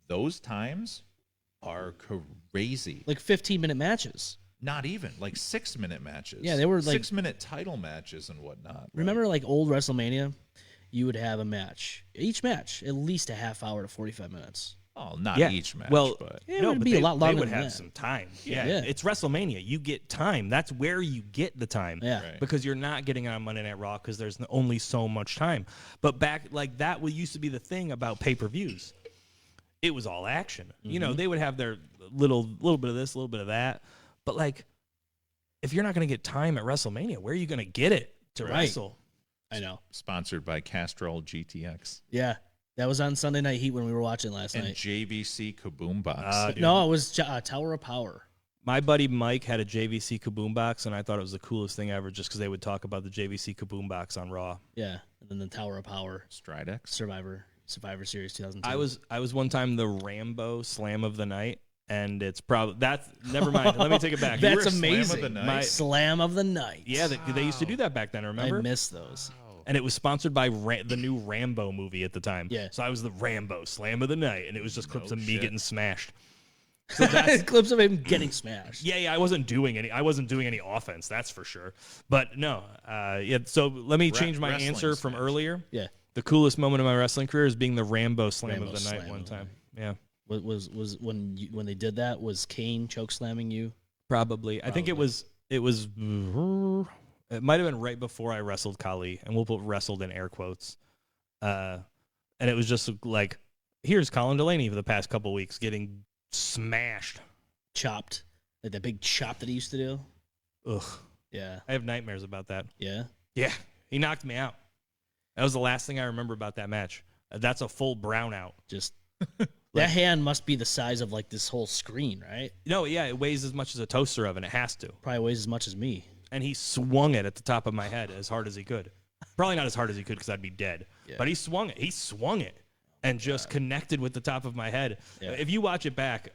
Those times are crazy. Like 15-minute matches. Not even, like 6-minute matches. Yeah, they were like 6-minute title matches and whatnot. Remember like old WrestleMania? You would have a match. Each match, at least a half hour to 45 minutes. Oh, not each match. Well, but it would be a lot longer. They would than have that. some time. Yeah. It's WrestleMania. You get time. That's where you get the time. Yeah. Right. Because you're not getting it on Monday Night Raw because there's only so much time. But back like that used to be the thing about pay-per-views. It was all action. You know, they would have their little bit of this, a little bit of that. But like, if you're not going to get time at WrestleMania, where are you going to get it to wrestle? I know. Sponsored by Castrol GTX. Yeah. That was on Sunday Night Heat when we were watching last and night. JVC Kaboom Box. No, it was Tower of Power. My buddy Mike had a JVC Kaboom Box, and I thought it was the coolest thing ever just because they would talk about the JVC Kaboom Box on Raw. Yeah. And then the Tower of Power. Stridex. Survivor Series 2002. I was one time the Rambo Slam of the Night. And it's probably never mind. Let me take it back. That's amazing. Slam of the Night. Slam of the Night. Yeah, they used to do that back then. Remember? I miss those. And it was sponsored by the new Rambo movie at the time. Yeah. So I was the Rambo Slam of the Night, and it was just clips of me getting smashed. So that's clips of him getting smashed. Yeah. I wasn't doing any offense. That's for sure. But no. So let me change my answer from earlier. Yeah. The coolest moment of my wrestling career is being the Rambo Slam of the Night one time. Yeah. Was when they did that, was Kane choke slamming you? Probably. I think it was. It might have been right before I wrestled Kali, and we'll put "wrestled" in air quotes. And it was just like, here's Colin Delaney for the past couple weeks getting smashed, chopped, like that big chop that he used to do. Ugh. Yeah. I have nightmares about that. Yeah. Yeah. He knocked me out. That was the last thing I remember about that match. That's a full brownout. Just. That hand must be the size of like this whole screen, right? No, yeah, it weighs as much as a toaster oven. It has to. Probably weighs as much as me. And he swung it at the top of my head as hard as he could. Probably not as hard as he could because I'd be dead. Yeah. But he swung it. He swung it and just connected with the top of my head. Yeah. If you watch it back,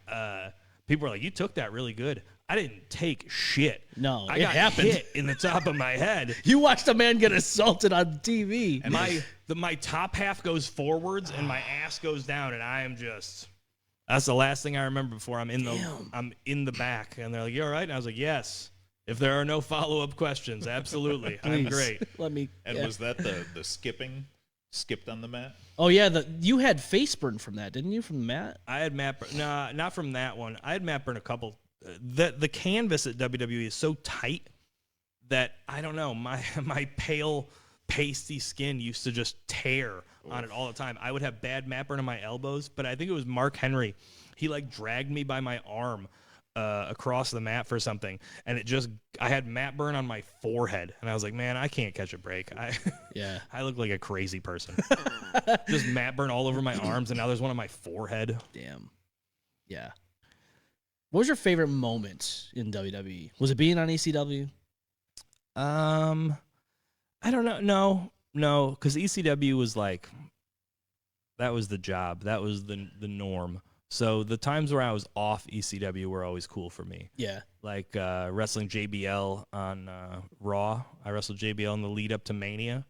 people are like, you took that really good. I didn't take shit. No, I it got happened. hit in the top of my head. You watched a man get assaulted on TV. And my top half goes forwards and my ass goes down, and I am just. That's the last thing I remember before I'm in the back, and they're like, "You all right?" And I was like, "Yes." If there are no follow-up questions, absolutely, I'm great. Let me. And was that the skipped on the mat? Oh yeah, you had face burn from that, didn't you? From Matt? I had Matt. No, not from that one. I had Matt burn a couple. The canvas at WWE is so tight that I don't know. My pale, pasty skin used to just tear on it all the time. I would have bad Matt burn on my elbows, but I think it was Mark Henry. He like dragged me by my arm across the mat for something, and I had Matt burn on my forehead, and I was like, man, I can't catch a break. I look like a crazy person. Just Matt burn all over my arms, and now there's one on my forehead. Damn. Yeah. What was your favorite moment in WWE? Was it being on ECW? I don't know. No, because ECW was like, that was the job. That was the norm. So the times where I was off ECW were always cool for me. Yeah. Like wrestling JBL on Raw. I wrestled JBL in the lead up to Mania.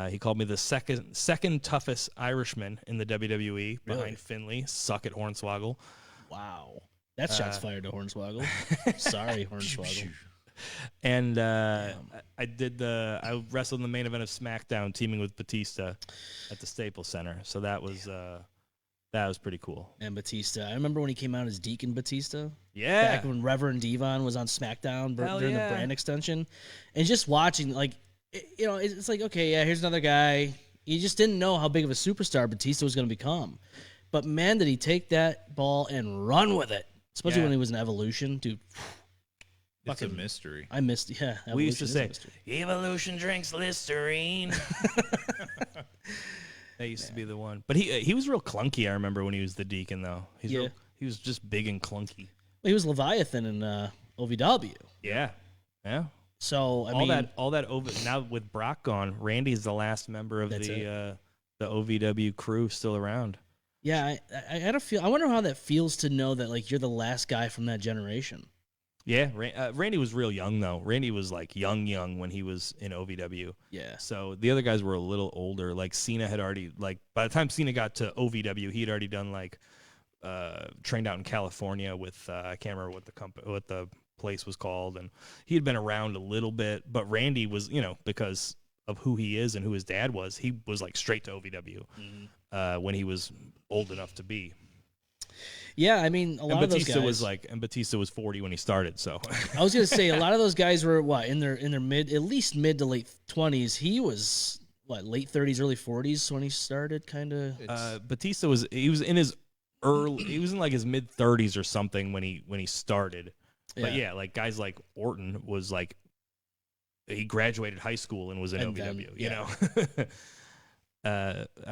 He called me the second toughest Irishman in the WWE behind Finlay. Suck it, Hornswoggle. Wow. That shot's fired to Hornswoggle. Sorry, Hornswoggle. And I wrestled in the main event of SmackDown, teaming with Batista at the Staples Center. So that was pretty cool. And Batista, I remember when he came out as Deacon Batista. Yeah, back when Reverend Devon was on SmackDown during the brand extension, and just watching, like, it's like, okay, yeah, here's another guy. You just didn't know how big of a superstar Batista was going to become, but man, did he take that ball and run with it, especially when he was in Evolution, dude. It's a mystery. I missed. Yeah, we used to say, "Evolution drinks Listerine." That used to be the one. But he was real clunky. I remember when he was the Deacon, though. He was just big and clunky. Well, he was Leviathan in OVW. Yeah. So all that now with Brock gone, Randy's the last member of the OVW crew still around. Yeah, I had a feel. I wonder how that feels to know that, like, you're the last guy from that generation. Yeah, Randy was real young, though. Randy was, like, young when he was in OVW. Yeah. So the other guys were a little older. Like, Cena had already, like, by the time Cena got to OVW, he had already done, like, trained out in California with, I can't remember what the place was called. And he had been around a little bit. But Randy was, because of who he is and who his dad was, he was, like, straight to OVW when he was old enough to be. Yeah, I mean, a lot of those guys and Batista was 40 when he started. So I was gonna say a lot of those guys were in their at least mid to late 20s. He was late 30s, early 40s when he started, kind of. Batista was in his like his mid 30s or something when he started. But yeah, like guys like Orton was like, he graduated high school and was in OVW. You know.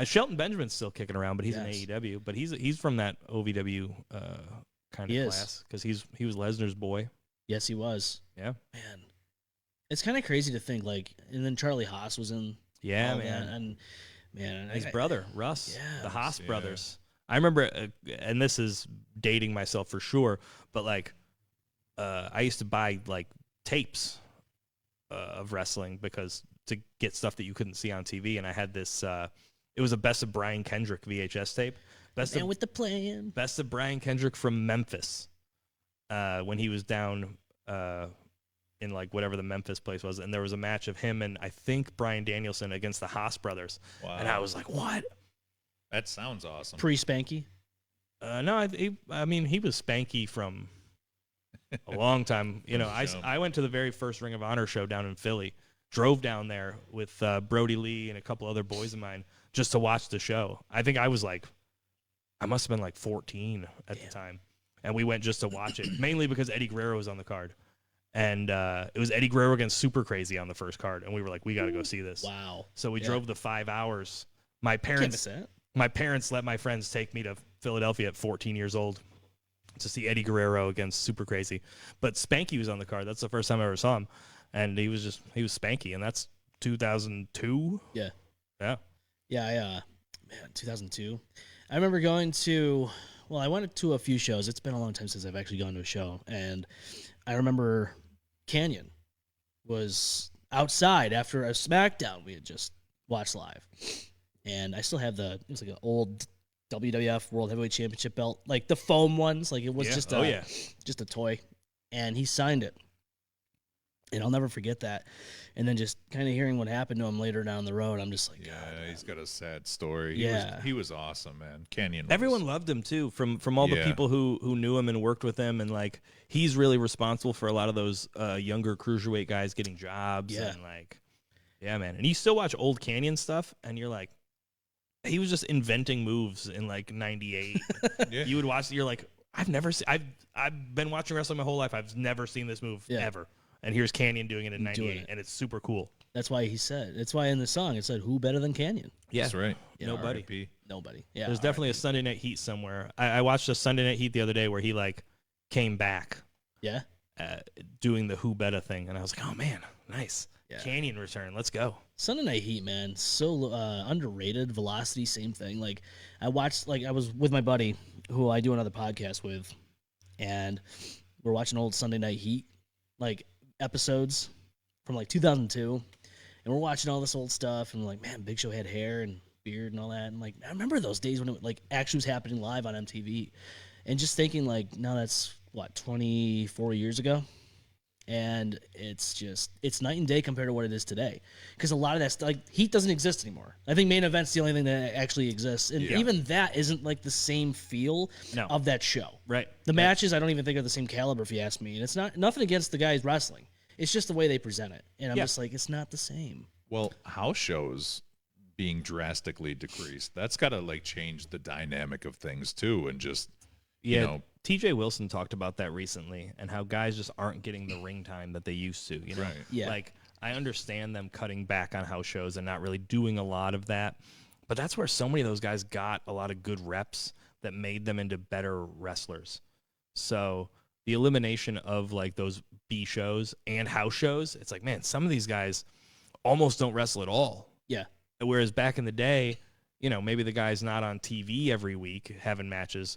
Shelton Benjamin's still kicking around, but he's in AEW. But he's from that OVW kind of class because he was Lesnar's boy. Yes, he was. Yeah, man, it's kind of crazy to think, like, and then Charlie Haas was in. Yeah, man, and his brother Russ, the Haas brothers. I remember, and this is dating myself for sure, but like, I used to buy like tapes of wrestling to get stuff that you couldn't see on TV, and I had this. It was a Best of Brian Kendrick VHS tape. Best of Brian Kendrick from Memphis, when he was down in like whatever the Memphis place was, and there was a match of him and I think Bryan Danielson against the Haas brothers. Wow. And I was like, what? That sounds awesome. Pre-Spanky? No, I mean he was Spanky from a long time. I went to the very first Ring of Honor show down in Philly. Drove down there with Brody Lee and a couple other boys of mine just to watch the show. I think I must have been like 14 at the time. And we went just to watch it, mainly because Eddie Guerrero was on the card. And it was Eddie Guerrero against Super Crazy on the first card. And we were like, we got to go see this. Wow. So we drove the 5 hours. My parents let my friends take me to Philadelphia at 14 years old to see Eddie Guerrero against Super Crazy. But Spanky was on the card. That's the first time I ever saw him. And he was Spanky, and that's 2002. Yeah. 2002. I remember going to well, I went to a few shows. It's been a long time since I've actually gone to a show, and I remember Canyon was outside after a SmackDown we had just watched live, and I still have it was like an old WWF World Heavyweight Championship belt, like the foam ones, like it was just a toy, and he signed it, and I'll never forget that. And then just kind of hearing what happened to him later down the road, I'm just like, Yeah, God, he's got a sad story. He was awesome, man. Canyon. Everyone loved him too, from all the people who knew him and worked with him, and like he's really responsible for a lot of those younger cruiserweight guys getting jobs. Yeah. And like, yeah, man. And you still watch old Canyon stuff, and you're like, he was just inventing moves in like '98. Yeah. You would watch it, you're like, I've been watching wrestling my whole life. I've never seen this move ever. And here's Canyon doing it in '98, and it's super cool. That's why that's why in the song it said, "Who better than Canyon?" Yeah, That's right. Yeah, nobody. R.I.P. Nobody. Yeah, There's definitely a Sunday Night Heat somewhere. I watched a Sunday Night Heat the other day where he like came back, doing the Who Better thing, and I was like, oh man, nice. Yeah. Canyon return, let's go. Sunday Night Heat, man, so underrated. Velocity, same thing. Like I was with my buddy who I do another podcast with, and we're watching old Sunday Night Heat like episodes from like 2002, and we're watching all this old stuff, and we're like, man, Big Show had hair and beard and all that, and like I remember those days when it like actually was happening live on MTV, and just thinking like, now that's what 24 years ago. And it's night and day compared to what it is today, because a lot of that stuff, like Heat doesn't exist anymore. I think Main Event's the only thing that actually exists, and even that isn't like the same feel of that show. Right. The matches I don't even think are the same caliber, if you ask me. And it's nothing against the guys wrestling. It's just the way they present it, and I'm just like, it's not the same. Well, house shows being drastically decreased, that's got to like change the dynamic of things too, and just you know. TJ Wilson talked about that recently, and how guys just aren't getting the ring time that they used to. You know, Right. Yeah. Like I understand them cutting back on house shows and not really doing a lot of that, but that's where so many of those guys got a lot of good reps that made them into better wrestlers. So the elimination of like those B shows and house shows, it's like, man, some of these guys almost don't wrestle at all. Yeah. Whereas back in the day, you know, maybe the guy's not on TV every week having matches,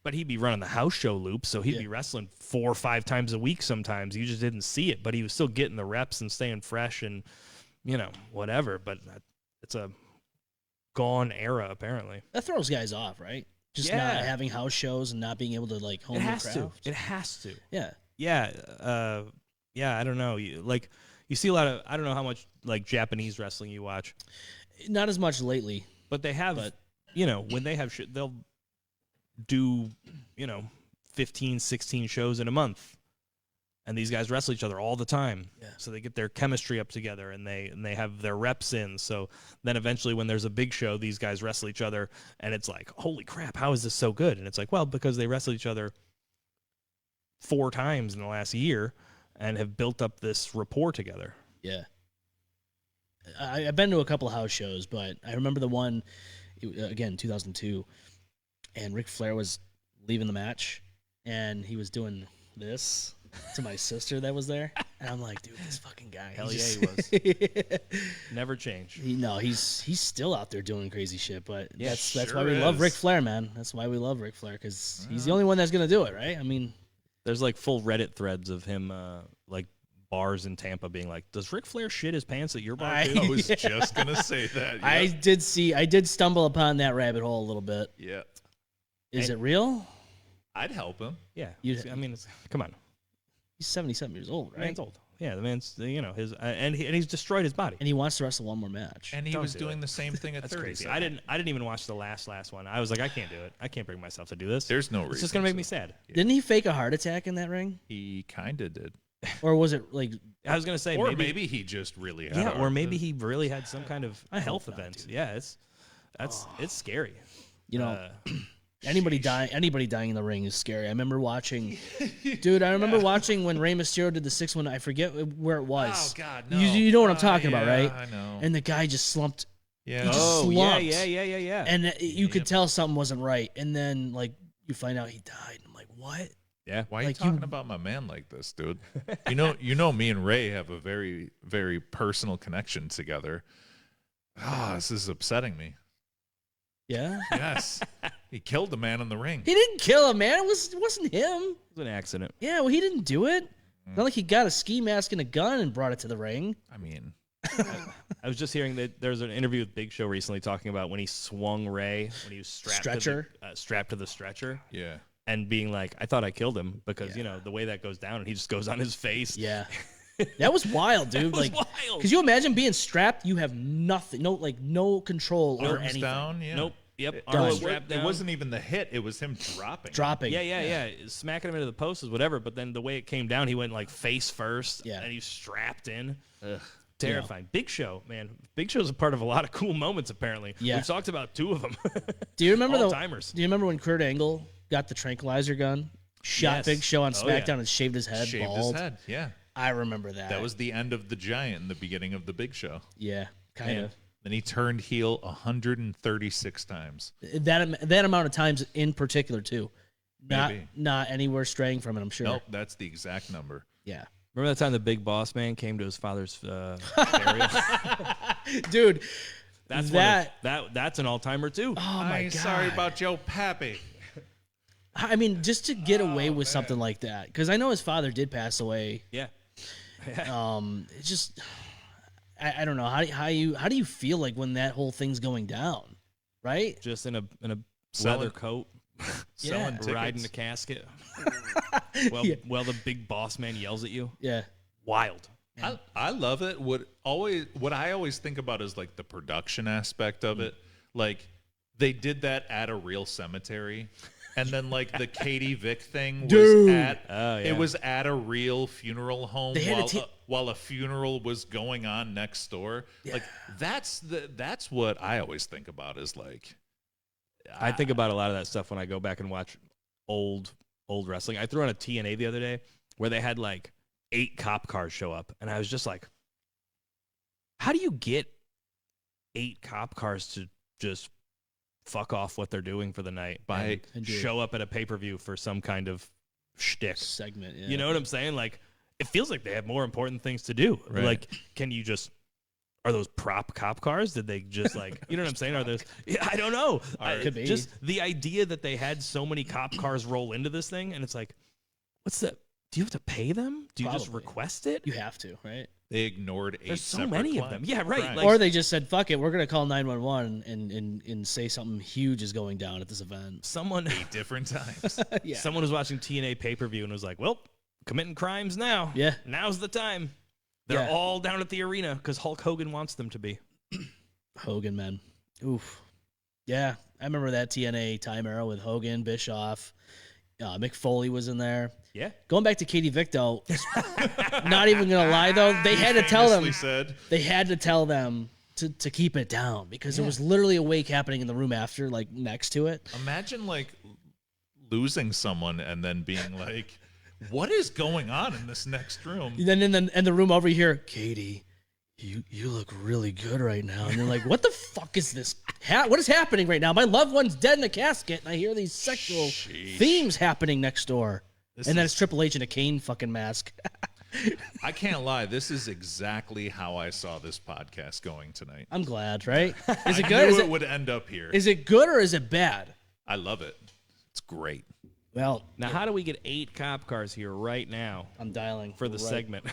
but he'd be running the house show loop, so he'd be wrestling 4 or 5 times a week sometimes. You just didn't see it, but he was still getting the reps and staying fresh and, you know, whatever. But it's a gone era, apparently. That throws guys off, right? Just not having house shows and not being able to like hone their craft. It has to. Yeah. Yeah. I don't know. You see a lot of, I don't know how much like Japanese wrestling you watch. Not as much lately. But they have, you know, when they have shit, they'll do, you know, 15, 16 shows in a month. And these guys wrestle each other all the time. Yeah. So they get their chemistry up together, and they have their reps in. So then eventually when there's a big show, these guys wrestle each other, and it's like, holy crap, how is this so good? And it's like, well, because they wrestled each other 4 times in the last year and have built up this rapport together. Yeah. I've been to a couple of house shows, but I remember the one, again, 2002, and Ric Flair was leaving the match, and he was doing this to my sister that was there, and I'm like, dude, this fucking guy. Hell yeah, he was. Never changed. He's still out there doing crazy shit, but that's sure why we love is. Ric Flair, man. That's why we love Ric Flair, because he's the only one that's gonna do it, right? I mean, there's like full Reddit threads of him, like bars in Tampa being like, does Ric Flair shit his pants at your bar too? I was just gonna say that. Yeah. I did stumble upon that rabbit hole a little bit. Yeah. Is it real? I'd help him. Yeah. I mean, come on. He's 77 years old, The right? man's old. Yeah, the man's, you know, and he's destroyed his body. And he wants to wrestle one more match. And he Don't was do doing it. the same thing at That's 30. crazy. I didn't even watch the last one. I was like, I can't do it. I can't bring myself to do this. There's no reason. It's just gonna make me sad. Didn't he fake a heart attack in that ring? He kind of did. Or was it like... I was gonna say, Or maybe he just really had yeah, a or maybe he really had some kind of I hope health not, event. dude. Yeah, it's scary. You know, anybody dying in the ring is scary. I remember watching, watching when Rey Mysterio did the 6-1. I forget where it was. Oh, God, no. You know what I'm talking about, yeah, right? I know. And the guy just slumped. Yeah. He just Oh yeah, slumped. And you could tell something wasn't right. And then like you find out he died. I'm like, what? Yeah. Why are you Like, talking about my man like this, dude? You know, me and Ray have a very, very personal connection together. Ah, this is upsetting me. Yeah. Yes. He killed the man in the ring. He didn't kill him, man. It wasn't him. It was an accident. Yeah, well, he didn't do it. Not like he got a ski mask and a gun and brought it to the ring. I mean, I was just hearing that there's an interview with Big Show recently talking about when he swung Ray when he was strapped to the stretcher. yeah. And being like, I thought I killed him because the way that goes down and he just goes on his face. Yeah. That was wild, dude. That was like, wild. Could you imagine being strapped? You have nothing, no control over Arms anything. down. Yeah. Nope. Yep. Done. Arms It strapped down. wasn't even the hit. It was him dropping. Yeah. Smacking him into the post is whatever. But then the way it came down, he went like face first. Yeah. And he's strapped in. Ugh. Terrifying. Big Show, man. Big Show's a part of a lot of cool moments, apparently. Yeah. We've talked about 2 of them. Do you remember All-timers. Do you remember when Kurt Angle got the tranquilizer gun, shot Yes. Big Show on Oh, yeah. SmackDown, and shaved his head Shaved bald? his head. Yeah. I remember that. That was the end of the Giant and the beginning of the Big Show. yeah, kind Man. of. Then he turned heel 136 times. That amount of times in particular too. Maybe. Not anywhere straying from it. I'm sure. Nope, that's the exact number. Yeah, Remember that time the big boss man came to his father's burial? dude. That's that's an all-timer, too. Oh my god. Sorry about Joe Pappy. I mean, just to get away with something like that, because I know his father did pass away. Yeah. It's just, I don't know how do you feel like when that whole thing's going down, right? Just in a Selling- leather coat, Selling tickets. riding the casket. Yeah. Well, the big boss man yells at you. Yeah, Wild. I love it. What I always think about is like the production aspect of it. Like they did that at a real cemetery. And then like the Katie Vick thing was Dude. it was at a real funeral home They had while a funeral was going on next door. Like that's what I always think about is like I think about a lot of that stuff when I go back and watch old wrestling. I threw on a TNA the other day where they had like 8 cop cars show up, and I was just like, how do you get 8 cop cars to just fuck off what they're doing for the night By- and show up at a pay-per-view for some kind of shtick segment. Yeah. You know what I'm saying? Like, it feels like they have more important things to do. Right. Like, are those prop cop cars? Did they just like, you know what I'm saying? Are those? Yeah, I don't know. Could be. Just the idea that they had so many cop cars roll into this thing, and it's like, what's that? Do you have to pay them? Do you just Probably. request it? You have to, right? they ignored 8 There's so separate many of them. Yeah, right. crimes. Like, Or they just said, "Fuck it, we're gonna call 911 and say something huge is going down at this event." someone 8 different times. Yeah. someone was watching TNA pay-per-view and was like, well, committing crimes now. Yeah. Now's the time. They're Yeah. all down at the arena because Hulk Hogan wants them to be. Hogan, man. Oof. Yeah, I remember that TNA time era with Hogan, Bischoff, Mick Foley was in there. Yeah. Going back to Katie Vick, though, not even gonna lie though, they had to tell them. Famously said, They had to tell them to keep it down because there was literally a wake happening in the room after, like next to it. imagine like losing someone and then being like, what is going on in this next room? And then in the room over here, Katie, you look really good right now. And you're like, what the fuck is this? What is happening right now? My loved one's dead in a casket, and I hear these sexual themes happening next door. And then it's Triple H in a Kane fucking mask. I can't lie. This is exactly how I saw this podcast going tonight. I'm glad, right? Is it I good? knew Is it it, would end up here. is it good or is it bad? I love it. It's great. Well, Now, how do we get 8 cop cars here right now I'm dialing for the right- segment?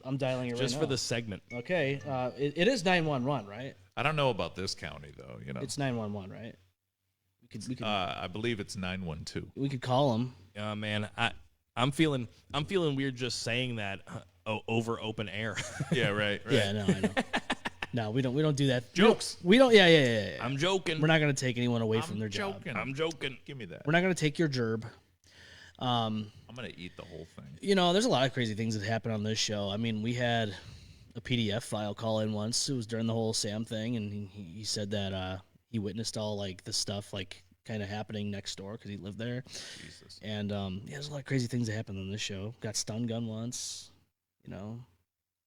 I'm dialing it right Just now. for the segment. Okay, it is 911, right? I don't know about this county though. You know, It's 911, right? We could I believe it's 912. we could call them. Man, I'm feeling weird just saying that over open air. Yeah, right. Yeah, no, I know. No, we don't do that. Jokes. We don't. Yeah. I'm joking. We're not gonna take anyone away from I'm their job. joking. I'm joking. Give me that. We're not gonna take your gerb. I'm gonna eat the whole thing. You know, there's a lot of crazy things that happen on this show. I mean, we had a PDF file call in once. It was during the whole Sam thing, and he said that he witnessed all like the stuff like kind of happening next door because he lived there. Jesus. And yeah, there's a lot of crazy things that happened on this show. Got stun gun once. You know,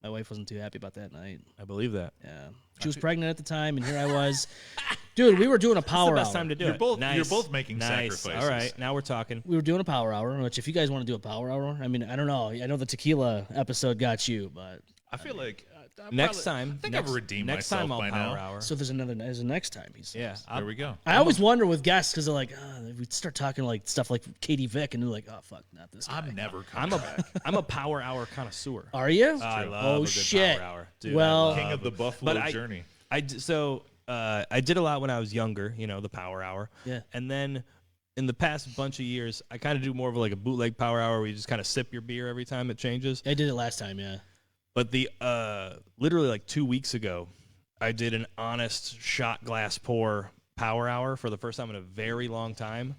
my wife wasn't too happy about that night. I believe that. Yeah, she was pregnant at the time, and here I was. Dude, we were doing a That's power the best hour. time to do You're it. both- Nice. you're both making nice. sacrifices. All right, now we're talking. We were doing a power hour, which if you guys want to do a power hour, I mean, I don't know. I know the tequila episode got you, but I feel like Next time. I think next, I've redeemed next myself time I'll by power now. hour. so there's a next time. He says. Yeah. There we go. I always wonder with guests because they're like, we start talking like stuff like Katie Vick, and they're like, oh fuck, not this guy. I'm never coming back. I'm a power hour connoisseur. Are you? I love oh a good shit. power hour. Dude, Well, King of the Buffalo But Journey. I did a lot when I was younger, the power hour. Yeah. And then in the past bunch of years, I kind of do more of like a bootleg power hour where you just kind of sip your beer every time it changes. I did it last time, yeah. But the literally like 2 weeks ago, I did an honest shot glass pour power hour for the first time in a very long time.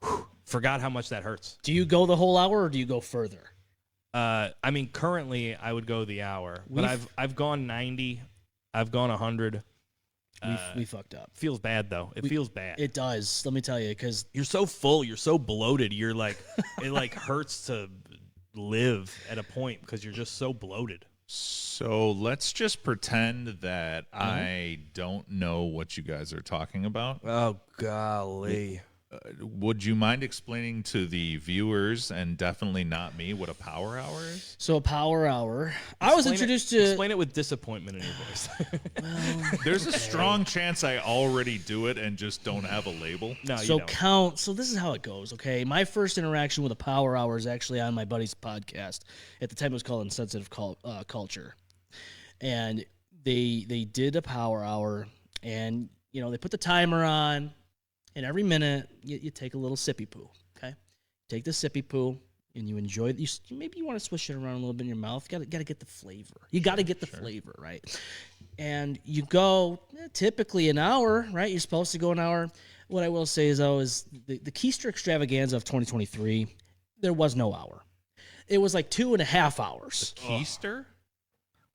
Whew, forgot how much that hurts. Do you go the whole hour or do you go further? I mean, currently I would go the hour, but I've gone 90, I've gone 100. We fucked up. Feels bad though. It feels bad. It does. Let me tell you, because You're so full, you're so bloated. You're like, it like hurts to live at a point because you're just so bloated. So let's just pretend that I don't know what you guys are talking about. Oh golly. Would you mind explaining to the viewers, and definitely not me, what a power hour is? so a power hour. I was introduced to. Explain it with disappointment in your voice. There's a strong chance I already do it and just don't have a label. No, you So don't. Kount. So this is how it goes. Okay, my first interaction with a power hour is actually on my buddy's podcast. At the time, it was called Insensitive Culture, and they did a power hour, and they put the timer on, and every minute you take a little sippy poo. Okay, take the sippy poo. And you enjoy it. Maybe you want to swish it around a little bit in your mouth. Got to get the flavor. You got to get the flavor, right? And you go typically an hour, right? You're supposed to go an hour. What I will say is, though, is the Keister Extravaganza of 2023, there was no hour. It was like 2.5 hours. Keister?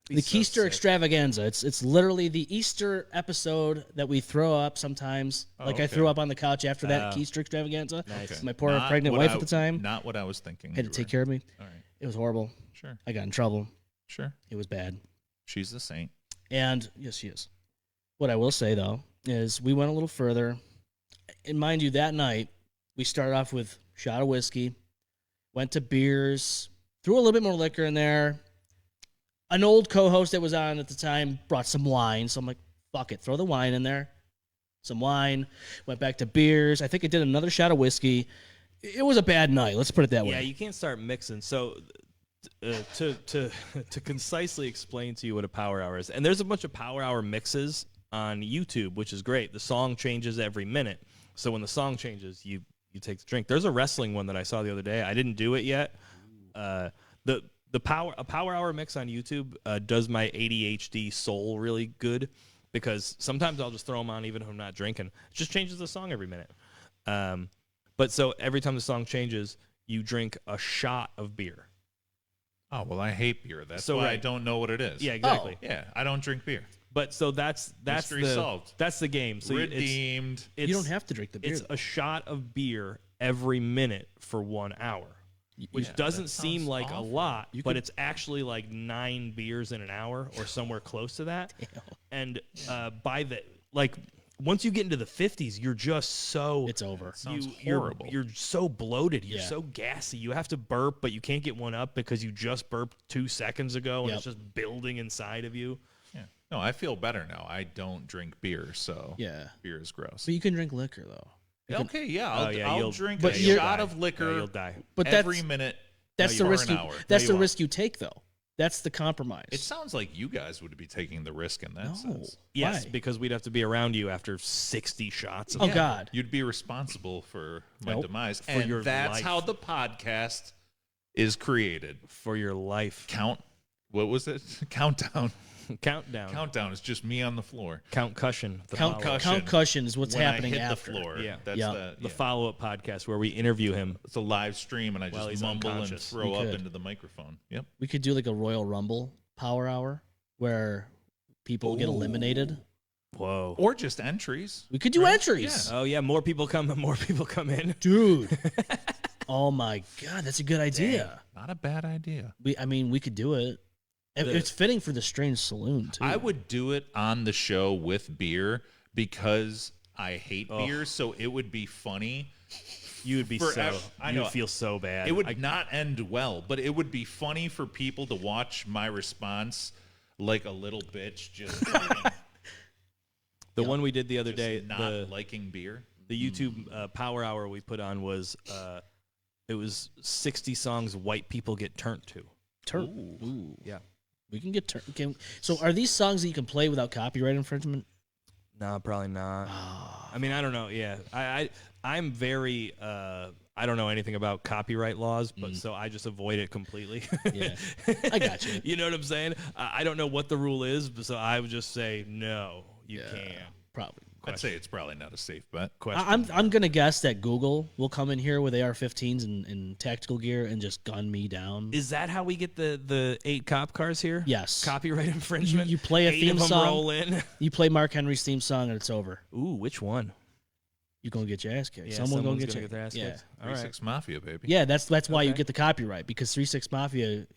The Keister Extravaganza. It's literally the Easter episode that we throw up sometimes. I threw up on the couch after that Keister Extravaganza. Nice. My poor pregnant wife at the time Not what I was thinking. had to take care of me. All right. It was horrible. Sure. I got in trouble. Sure. It was bad. She's a saint. And yes, she is. What I will say, though, is we went a little further. And mind you, that night, we started off with a shot of whiskey, went to beers, threw a little bit more liquor in there. An old co-host that was on at the time brought some wine. So I'm like, fuck it, throw the wine in there. Some wine. Went back to beers. I think I did another shot of whiskey. It was a bad night. Let's put it that way. Yeah, you can't start mixing. So to concisely explain to you what a power hour is, and there's a bunch of power hour mixes on YouTube, which is great. The song changes every minute. So when the song changes, you take the drink. There's a wrestling one that I saw the other day. I didn't do it yet. A power hour mix on YouTube does my ADHD soul really good, because sometimes I'll just throw them on even if I'm not drinking. It just changes the song every minute. But so every time the song changes, you drink a shot of beer. Oh, well, I hate beer. That's So, why I right. don't know what it is. Yeah, exactly. Yeah, I don't drink beer. But so that's Mystery solved. That's the game. So Redeemed. it's You don't have to drink the beer. It's though. a shot of beer every minute for 1 hour, which Yeah, doesn't that seem sounds like a awful. lot, but it's actually like 9 beers in an hour or somewhere close to that. And by the once you get into the 50s, you're just so It's over. Sounds you're horrible. You're so bloated. You're Yeah. so gassy. You have to burp, but you can't get one up because you just burped 2 seconds ago, and Yep. it's just building inside of you. Yeah. No, I feel better now. I don't drink beer, so Yeah. beer is gross. But you can drink liquor, though. Okay, yeah, Oh, yeah, I'll you'll- drink but a you're- shot die. of liquor Yeah, you'll die. But every that's minute. that's for the risk. an hour. That's No, the you risk you take, though. That's the compromise. It sounds like you guys would be taking the risk in that No. sense. Yes, Why? because we'd have to be around you after 60 shots. Oh, God. You'd be responsible for my Nope. demise. For And your that's life. how the podcast is created. For your life. What was it? Countdown. Countdown. Countdown is just me on the floor. Count Cushion. The Count follow-up. Cushion is what's when happening I hit after. the floor. Yeah. That's Yeah. The follow-up podcast where we interview him. it's a live stream, and I While just he's mumble and unconscious. throw You up could. into the microphone. Yep. We could do like a Royal Rumble power hour where people get eliminated. Whoa. Or just entries. We could do entries. Oh yeah, more people come in. Dude. Oh my God, that's a good idea. Not a bad idea. We could do it. It's fitting for the Strange Saloon too. I would do it on the show with beer because I hate beer, so it would be funny. You would be Forever. I you know. would feel so bad. It would not end well, but it would be funny for people to watch my response like a little bitch just, The one we did the other just day, not the liking beer. The YouTube Power Hour we put on was it was 60 songs white people get turned to. Ooh. Yeah. We can get so are these songs that you can play without copyright infringement? No, probably not. Oh. I mean, I don't know. Yeah, I'm very. I don't know anything about copyright laws, but so I just avoid it completely. Yeah, I got you. You know what I'm saying? I don't know what the rule is, but so I would just say no. You can't. Probably. I'd say it's probably not a safe bet. I'm gonna guess that Google will come in here with AR-15s and tactical gear and just gun me down. Is that how we get the 8 cop cars here? Yes. Copyright infringement. You play a 8 theme of them song. roll in. You play Mark Henry's theme song and it's over. Ooh, which one? You're gonna get your ass kicked. Yeah, Someone's gonna get get their ass kicked. All right. 3-6 Mafia, baby. Yeah, that's why you Okay. get the copyright, because 3-6 Mafia,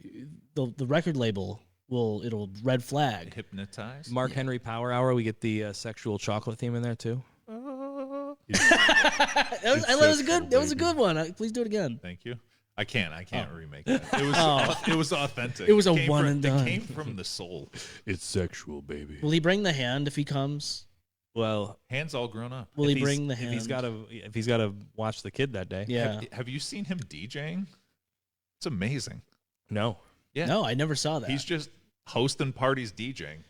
the record label it'll red flag. Hypnotized. Mark Henry Power Hour. We get the sexual chocolate theme in there too. That was good. That was a good one. Please do it again. Thank you. I can't remake that. It was authentic. It was a came one from- and done. It came from the soul. It's sexual, baby. Will he bring the hand if he comes? Well, Hands all grown up. Will if he he's- bring the hand? if he's got to watch the kid that day. Yeah. Have you seen him DJing? It's amazing. No. Yeah. No, I never saw that. He's just hosting parties, DJing.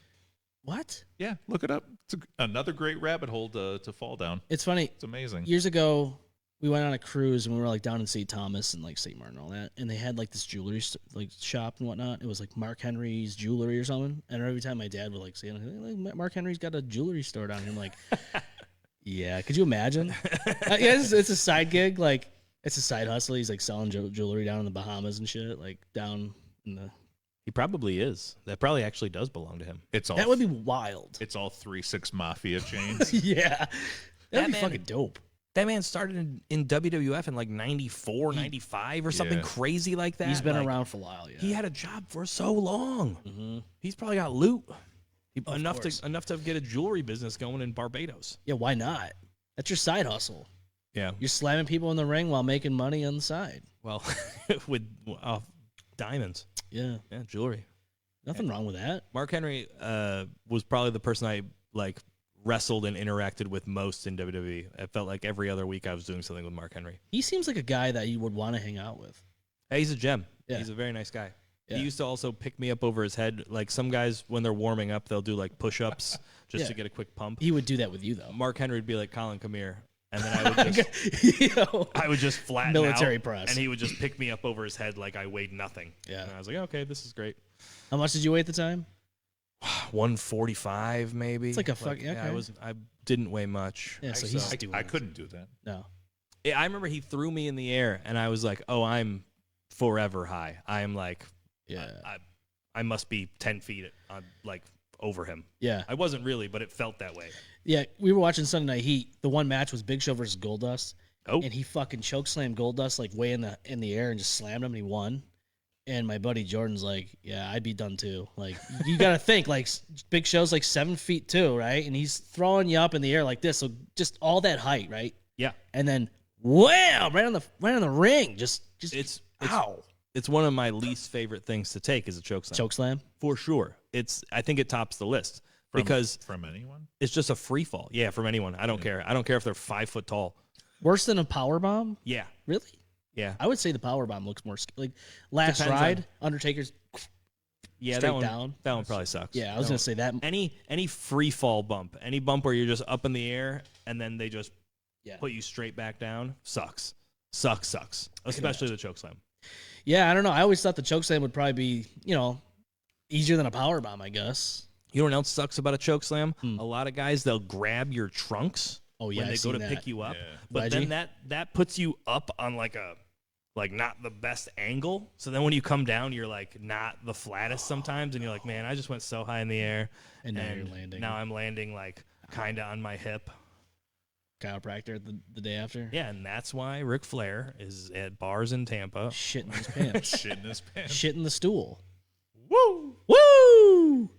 What? Yeah, look it up. It's another great rabbit hole to fall down. It's funny. It's amazing. Years ago, we went on a cruise and we were like down in St. Thomas and like St. Martin and all that, and they had like this jewelry shop and whatnot. It was like Mark Henry's Jewelry or something. And every time my dad would like say, like, Mark Henry's got a jewelry store down here. I'm like, yeah. Could you imagine? It's a side gig. Like it's a side hustle. He's like selling jewelry down in the Bahamas and shit. Like down in the. He probably is. That probably actually does belong to him. It's all That would be wild. It's all 3-6 Mafia chains. Yeah. That'd be man- fucking dope. That man started in WWF in like 94, 95 or something Yeah. crazy like that. He's been Like, around for a while. Yeah. He had a job for so long. Mm-hmm. He's probably got loot. Of course. Enough to get a jewelry business going in Barbados. Yeah. Why not? That's your side hustle. Yeah. You're slamming people in the ring while making money on the side. Well, with diamonds. Yeah. Yeah, jewelry. Nothing wrong with that. Mark Henry was probably the person I like wrestled and interacted with most in WWE. I felt like every other week I was doing something with Mark Henry. He seems like a guy that you would want to hang out with. Hey, he's a gem. Yeah. He's a very nice guy. Yeah. He used to also pick me up over his head. Like some guys, when they're warming up, they'll do like push-ups just Yeah. to get a quick pump. He would do that with you, though. Mark Henry would be like, "Colin, come here," and then I would just, Yo. I would just flatten Military out, press. and he would just pick me up over his head like I weighed nothing. Yeah. And I was like, "Okay, this is great." How much did you weigh at the time? 145 maybe. It's like a fuck- Yeah, okay. I didn't weigh much. Yeah, so I- he's so- doing I it. couldn't do that. No. I remember he threw me in the air, and I was like, "Oh, I'm forever high. I am like, Yeah. I must be 10 feet like over him." Yeah. I wasn't really, but it felt that way. Yeah. We were watching Sunday Night Heat. The one match was Big Show versus Goldust. Oh, And he fucking chokeslammed Goldust like way in the air and just slammed him and he won. And my buddy Jordan's like, yeah, I'd be done too. Like, you got to think, like, Big Show's like 7 feet too, right? And he's throwing you up in the air like this. So just all that height, right? yeah. And then wham, right on the ring. Just It's ow. It's one of my least favorite things to take is a choke slam. Choke slam. For sure. I think it tops the list because From anyone? it's just a free fall. Yeah, from anyone. I don't care. I don't care if they're 5 foot tall. Worse than a power bomb? Yeah. Really? Yeah. I would say the power bomb looks more like Last Depends Ride. on- Undertaker's. Yeah, Straight that one, down? That one probably sucks. Yeah, I was gonna say that. Any free fall bump, any bump where you're just up in the air and then they just Yeah. put you straight back down sucks. Sucks. Especially the choke slam. Yeah, I don't know. I always thought the choke slam would probably be, easier than a power bomb, I guess. You know what else sucks about a choke slam? Hmm. A lot of guys they'll grab your trunks Oh yeah, when they I've go to seen pick that. you up, Yeah. but Wedgie? then that puts you up on like not the best angle. So then when you come down, you're like not the flattest sometimes, and you're like, man, I just went so high in the air, And now you're landing. Now I'm landing like kind of on my hip. Chiropractor the day after. Yeah, and that's why Ric Flair is at bars in Tampa. Shit in his pants. Shit in his pants. Shit in the stool. Woo! Woo!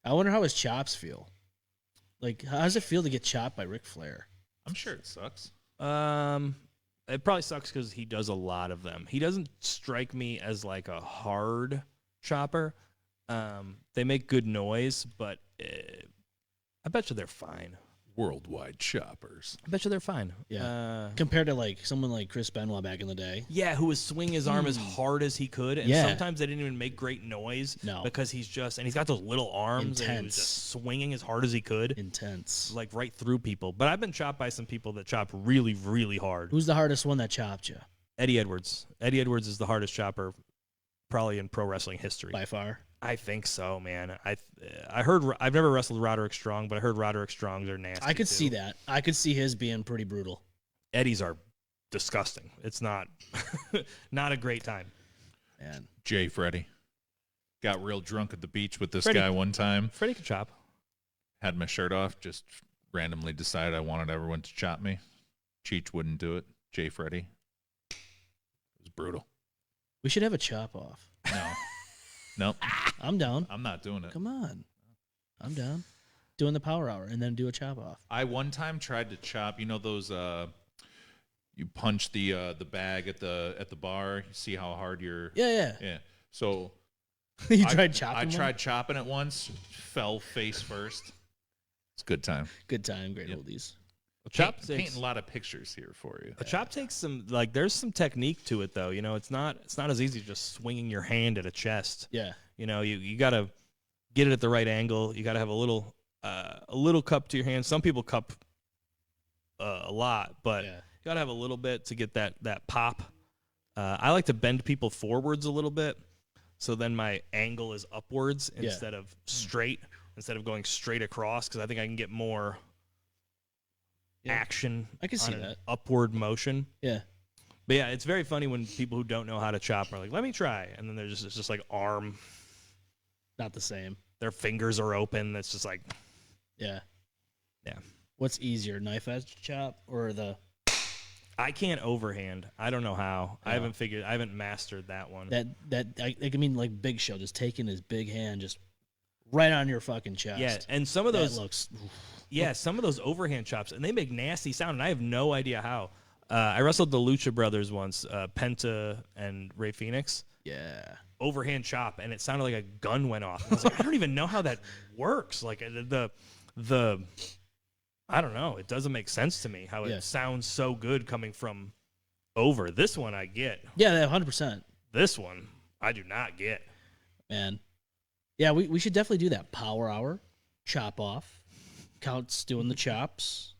I wonder how his chops feel. Like, how does it feel to get chopped by Ric Flair? I'm sure it sucks. It probably sucks because he does a lot of them. He doesn't strike me as like a hard chopper. They make good noise, but I bet you they're fine. Worldwide choppers. I bet you they're fine. Yeah. Compared to like someone like Chris Benoit back in the day. Yeah, who was swinging his arm as hard as he could, and Yeah. sometimes they didn't even make great noise. No. Because he's got those little arms, and he was just swinging as hard as he could, Intense. like right through people. But I've been chopped by some people that chop really, really hard. Who's the hardest one that chopped you Eddie Edwards. Eddie Edwards is the hardest chopper, probably in pro wrestling history. by far? I think so, man. I heard I've never wrestled Roderick Strong, but I heard Roderick Strong's are nasty. I could too. see that. I could see his being pretty brutal. Eddie's are disgusting. It's not not a great time. Man. Jay Freddy. Got real drunk at the beach with this Freddie. guy one time. Freddie can chop. Had my shirt off, just randomly decided I wanted everyone to chop me. Cheech wouldn't do it. Jay Freddy. It was brutal. We should have a chop off. No. Nope. I'm down. I'm not doing it. Come on. I'm down. Doing the power hour and then do a chop off. I one time tried to chop, those you punch the bag at the bar, you see how hard you're Yeah. Yeah. So You I- tried chopping I one? tried chopping it once, fell face first. It's a good time. Good time, great Yep. oldies. Painting a lot of pictures here for you. A chop takes some there's some technique to it though. It's not as easy as just swinging your hand at a chest. Yeah. You got to get it at the right angle. You got to have a little cup to your hand. Some people cup a lot, but Yeah. you got to have a little bit to get that pop. I like to bend people forwards a little bit, so then my angle is upwards Yeah. instead of straight, instead of going straight across, because I think I can get more action. I can see on an that. upward motion. Yeah. But yeah, it's very funny when people who don't know how to chop are like, "Let me try," and then there's it's just like arm, Not the same. their fingers are open. It's just like, Yeah. yeah. What's easier, knife edge chop or the I can't overhand. I don't know how. I haven't mastered that one. I mean like Big Show just taking his big hand just right on your fucking chest. Yeah, and some of That those looks some of those overhand chops, and they make nasty sound, and I have no idea how. I wrestled the Lucha Brothers once, Penta and Rey Fenix. yeah. Overhand chop, and it sounded like a gun went off. I was like, I don't even know how that works. Like the I don't know. It doesn't make sense to me how it Yeah. sounds so good coming from over. This one I get. Yeah, 100%. This one I do not get. Man. Yeah, we should definitely do that. Power hour, chop off. Count's doing the chops.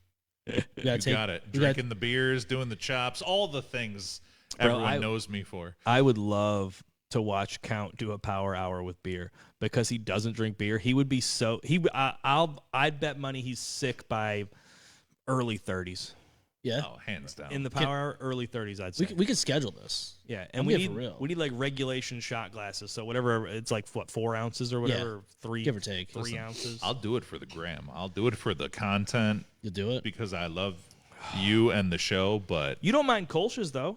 You You got it. Drinking the beers, doing the chops, all the things everyone knows me for. I would love to watch Kount do a power hour with beer because he doesn't drink beer. He would be so I'd bet money he's sick by early 30s. Yeah. Oh, hands down. In the power hour, early 30s, I'd say. We could schedule this. Yeah, and I'm we good for real. need like regulation shot glasses. So whatever, it's like what, 4 ounces or whatever, Give or take. 3 Listen, ounces. I'll do it for the gram. I'll do it for the content You'll do it. because I love you and the show, but You don't mind Kolsch's though,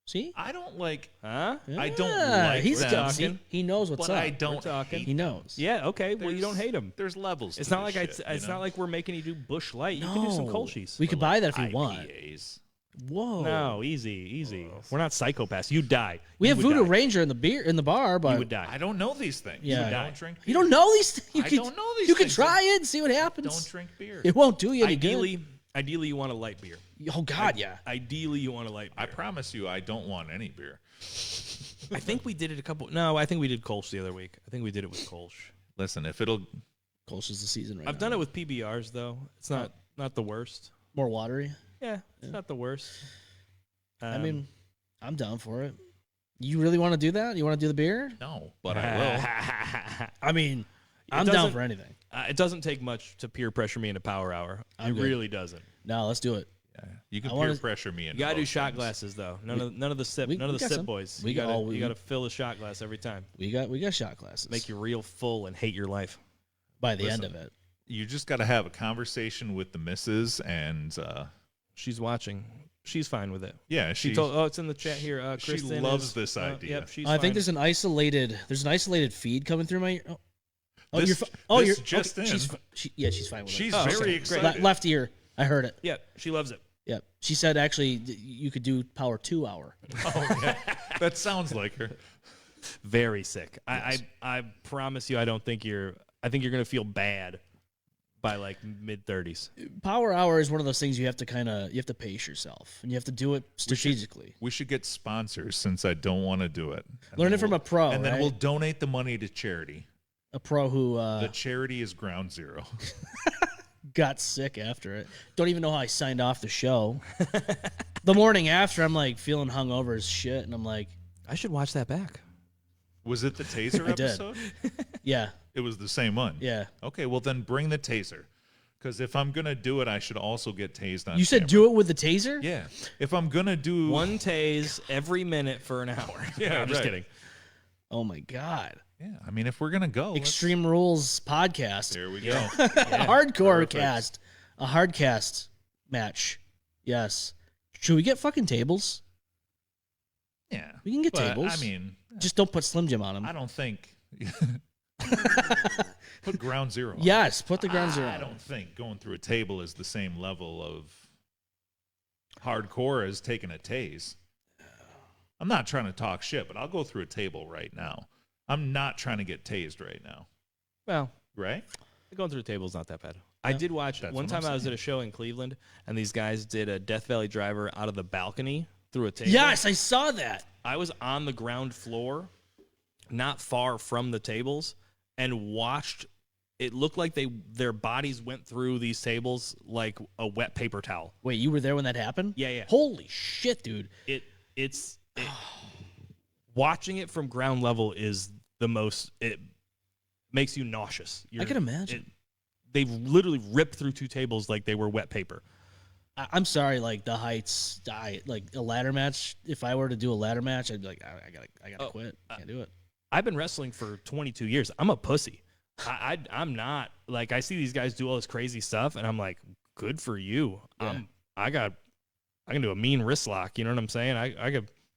See? I don't like huh? I don't Yeah, like he's them, talking. He knows what's but up. I don't talking. hate He knows. Yeah, okay. Well, you don't hate him. There's levels. It's to not this like shit, it's not like we're making you do Bush Light. You No. can do some Kolsch's. We could buy that if you want. IPAs. Whoa. No, easy. We're not psychopaths. You die. We You have would Voodoo die. Ranger in the bar, but You would die. I don't know these things. Yeah. I Die. don't drink beer. you don't know these things. I don't know these You can things. try it and see what happens. Don't drink beer. It won't do you any Ideally, you want a light beer. good. Oh God, yeah. Ideally, you want a light I beer. promise you I don't want any beer. I think we did it a couple. No, I think we did Kolsch the other week. I think we did it with Kolsch. Listen, if it'll Kolsch is the season right I've now. done it with PBRs though. It's not the worst. More watery. Yeah, it's not the worst. I mean, I'm down for it. You really want to do that? You want to do the beer? no, but I will. I mean, I'm down doesn't- for anything. It doesn't take much to peer pressure me into Power Hour. I'm It good. really doesn't. No, let's do it. Yeah, you can I peer wanna- pressure me into You gotta do both shot things. glasses though. None of the sip. we None of the got sip some. boys. We You got gotta all- you gotta fill a shot glass every time. We got shot glasses. Make you real full and hate your life. by the end Listen. of it. You just got to have a conversation with the missus, and She's watching. She's fine with it. yeah, She she told. Oh, it's in the chat here. she Kristen loves is- this idea. Yep, she's I think fine. there's an isolated feed coming through my. Oh, This- you're. Oh, this you're just okay, in. she's fine with She's it. very okay. excited. Left ear. I heard it. Yeah, she loves it. Yeah. She said actually you could do power 2 hour. Oh, yeah. That sounds like her. Very sick. I promise you. I think you're gonna feel bad by like mid-30s. Power Hour is one of those things you have to pace yourself, and you have to do it strategically. We should get sponsors since I don't want to do it. Learn it from a pro, and then right? we'll donate the money to charity. A pro who The charity is Ground Zero. got sick after it. Don't even know how I signed off the show. The morning after, I'm like feeling hungover as shit, and I'm like, I should watch that back. Was it the taser I did. episode? yeah, It was the same one. yeah. Okay, well then bring the taser. Because if I'm gonna do it, I should also get tased on. You said camera. do it with the taser? Yeah. If I'm gonna do One tase every minute for an hour. Yeah, I'm just right. kidding. Oh my god. yeah, I mean, if we're gonna go, let's- Extreme Rules podcast. There we go. A hardcore Perfect. cast. A hard cast match. Yes. Should we get fucking tables? Yeah, We can get but, tables. I mean, Just don't put Slim Jim on them. I don't think. Put Ground Zero. On. Yes, put the ground zero. I don't think going through a table is the same level of hardcore as taking a tase. I'm not trying to talk shit, but I'll go through a table right now. I'm not trying to get tased right now. Well, Right? going through the table is not that bad. I did watch That's one what I'm time I was saying. at a show in Cleveland, and these guys did a Death Valley Driver out of the balcony through a table. Yes, I saw that. I was on the ground floor, not far from the tables, and watched. It looked like their bodies went through these tables like a wet paper towel. Wait, you were there when that happened? Yeah, yeah. Holy shit, dude. Watching it from ground level is the most. It makes you nauseous. I can imagine. They've literally ripped through two tables like they were wet paper. I'm sorry, like the heights, like a ladder match. If I were to do a ladder match, I'd be like, I gotta quit. Can't do it. I've been wrestling for 22 years. I'm a pussy. I'm not like I see these guys do all this crazy stuff, and I'm like, good for you. Yeah. I can do a mean wrist lock. You know what I'm saying?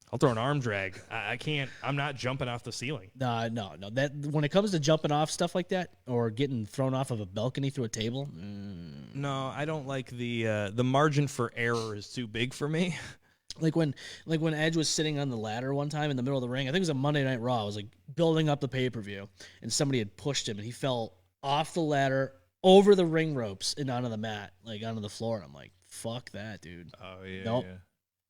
I'll throw an arm drag. I can't. I'm not jumping off the ceiling. No. That when it comes to jumping off stuff like that or getting thrown off of a balcony through a table, No, I don't like the margin for error is too big for me. like when Edge was sitting on the ladder one time in the middle of the ring. I think it was a Monday Night Raw. It was like building up the pay-per-view, and somebody had pushed him, and he fell off the ladder over the ring ropes and onto the mat, like onto the floor. And I'm like, fuck that, dude. Oh, yeah. Nope. Yeah.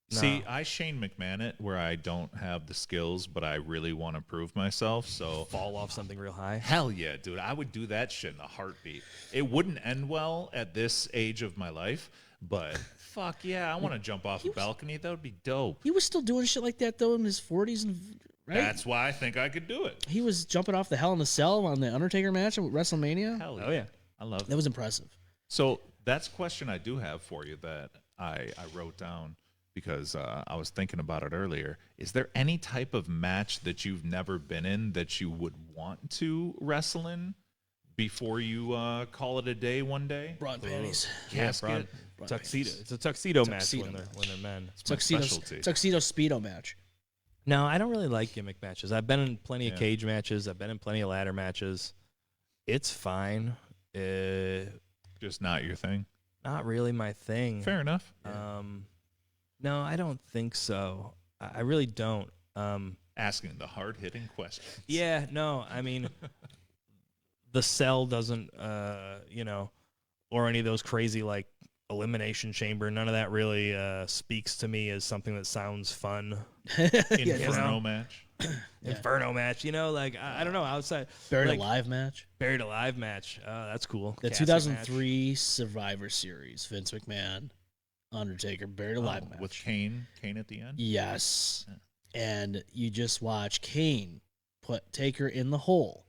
No. See, I Shane McMahon it where I don't have the skills, but I really want to prove myself. So Fall off something real high. hell yeah, dude. I would do that shit in a heartbeat. It wouldn't end well at this age of my life, but fuck yeah, I want to jump off a balcony. That would be dope. He was still doing shit like that though in his 40s, and right? That's why I think I could do it. He was jumping off the Hell in a Cell on the Undertaker match at WrestleMania. Hell Oh yeah. I love That that. was impressive. So that's a question I do have for you that I wrote down because I was thinking about it earlier. Is there any type of match that you've never been in that you would want to wrestle in before you call it a day one day? Bra and panties. Casket? Tuxedo. It's a tuxedo match Tuxedo when they're men. It's my specialty. Tuxedo Speedo match. No, I don't really like gimmick matches. I've been in plenty of cage matches. I've been in plenty of ladder matches. It's fine. Just not your thing. Not really my thing. Fair enough. No, I don't think so. I really don't. Asking the hard-hitting question. Yeah, no, I mean, the cell doesn't, or any of those crazy, like, elimination chamber, none of that really speaks to me as something that sounds fun. Inferno match. Inferno match, like, I don't know, outside. Buried like, Alive match. Buried Alive match. That's cool. The Casket 2003 Survivor Series. Vince McMahon, Undertaker, Buried Alive match. With Kane at the end? Yes. And you just watch Kane put Taker in the hole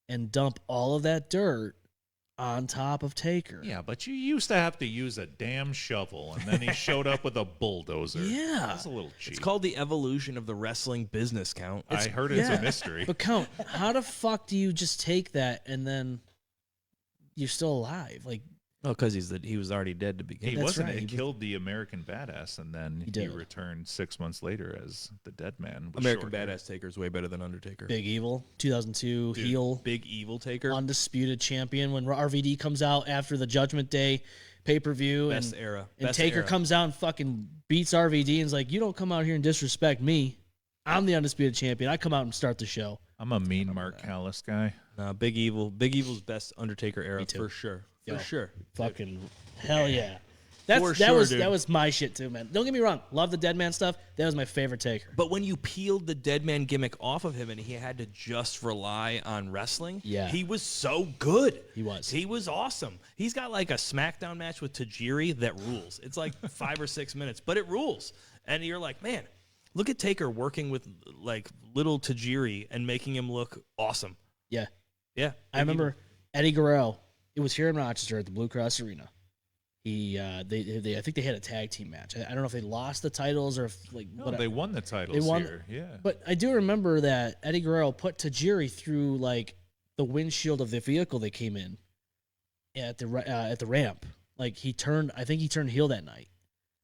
and dump all of that dirt on top of Taker. Yeah, but you used to have to use a damn shovel, and then he showed up with a bulldozer. Yeah. That's a little cheap. It's called the evolution of the wrestling business count. I heard it's a mystery. But Count, how the fuck do you just take that and then you're still alive? Like, Oh, because he was already dead to begin. He That's wasn't. right. He killed the American Badass, and then he did. returned 6 months later as the Dead Man. with American short hair. Badass Taker is way better than Undertaker. Big Evil, 2002 heel, Big Evil Taker. undisputed champion. When RVD comes out after the Judgment Day pay-per-view, Best and, era. and Best Taker era. comes out and fucking beats RVD and is like, "You don't come out here and disrespect me. I'm the undisputed champion. I come out and start the show." I'm a mean Mark Callis guy. No, Big Evil. Big Evil's best Undertaker era Me too. for sure. Yo, sure. Fucking hell yeah. For That sure, was dude. that was my shit too, man. Don't get me wrong. Love the Dead Man stuff. That was my favorite taker. But when you peeled the dead man gimmick off of him and he had to just rely on wrestling, Yeah. he was so good. He was. He was awesome. He's got like a SmackDown match with Tajiri that rules. It's like 5 or 6 minutes, but it rules. And you're like, man, look at Taker working with like little Tajiri and making him look awesome. Yeah. Yeah. I remember Eddie Guerrero. It was here in Rochester at the Blue Cross Arena. They I think they had a tag team match. I don't know if they lost the titles or if like No, whatever. they won the titles here. Yeah. But I do remember that Eddie Guerrero put Tajiri through like the windshield of the vehicle they came in at the ramp. Like I think he turned heel that night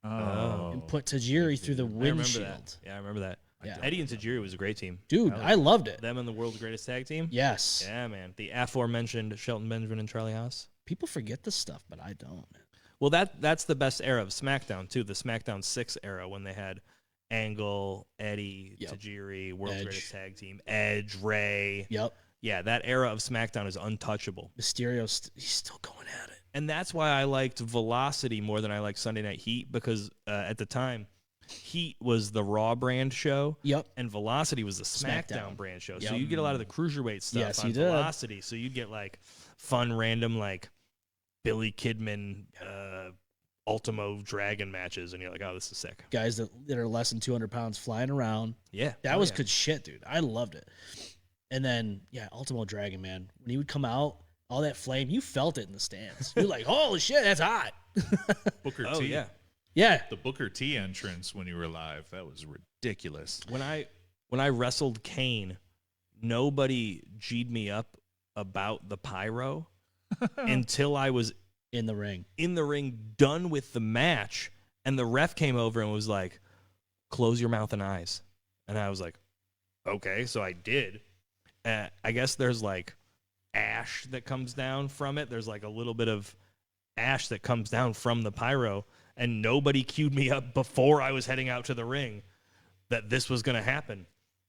and put Tajiri through the I remember windshield. that. Yeah, I remember that. Yeah. Eddie and Tajiri was a great team. Dude, I loved it. Them and the world's greatest tag team. Yes. Yeah, man. The aforementioned Shelton Benjamin and Charlie Haas. People forget this stuff, but I don't. Man. Well, that's the best era of SmackDown too. The SmackDown 6 era when they had Angle, Eddie, Yep. Tajiri, World's Edge. Greatest Tag Team, Edge, Ray. Yep. Yeah, that era of SmackDown is untouchable. Mysterio, he's still going at it. And that's why I liked Velocity more than I liked Sunday Night Heat because at the time, Heat was the Raw brand show. Yep. And Velocity was the SmackDown, SmackDown. brand show. Yep. So you get a lot of the cruiserweight stuff Yes, on you did. Velocity. So you'd get like fun, random, like Billy Kidman, Ultimo Dragon matches. And you're like, oh, this is sick. Guys that are less than 200 pounds flying around. Yeah. That Oh, was yeah. good shit, dude. I loved it. And then, yeah, Ultimo Dragon, man. When he would come out, all that flame, you felt it in the stands. You're like, holy shit, that's hot. Booker Oh, T. yeah. Yeah. The Booker T entrance when you were live, that was ridiculous. When I wrestled Kane, nobody G'd me up about the pyro until I was In the ring. in the ring, done with the match, and the ref came over and was like, "Close your mouth and eyes." And I was like, "Okay," so I did. I guess there's like ash that comes down from it. There's like a little bit of ash that comes down from the pyro, and nobody cued me up before I was heading out to the ring that this was going to happen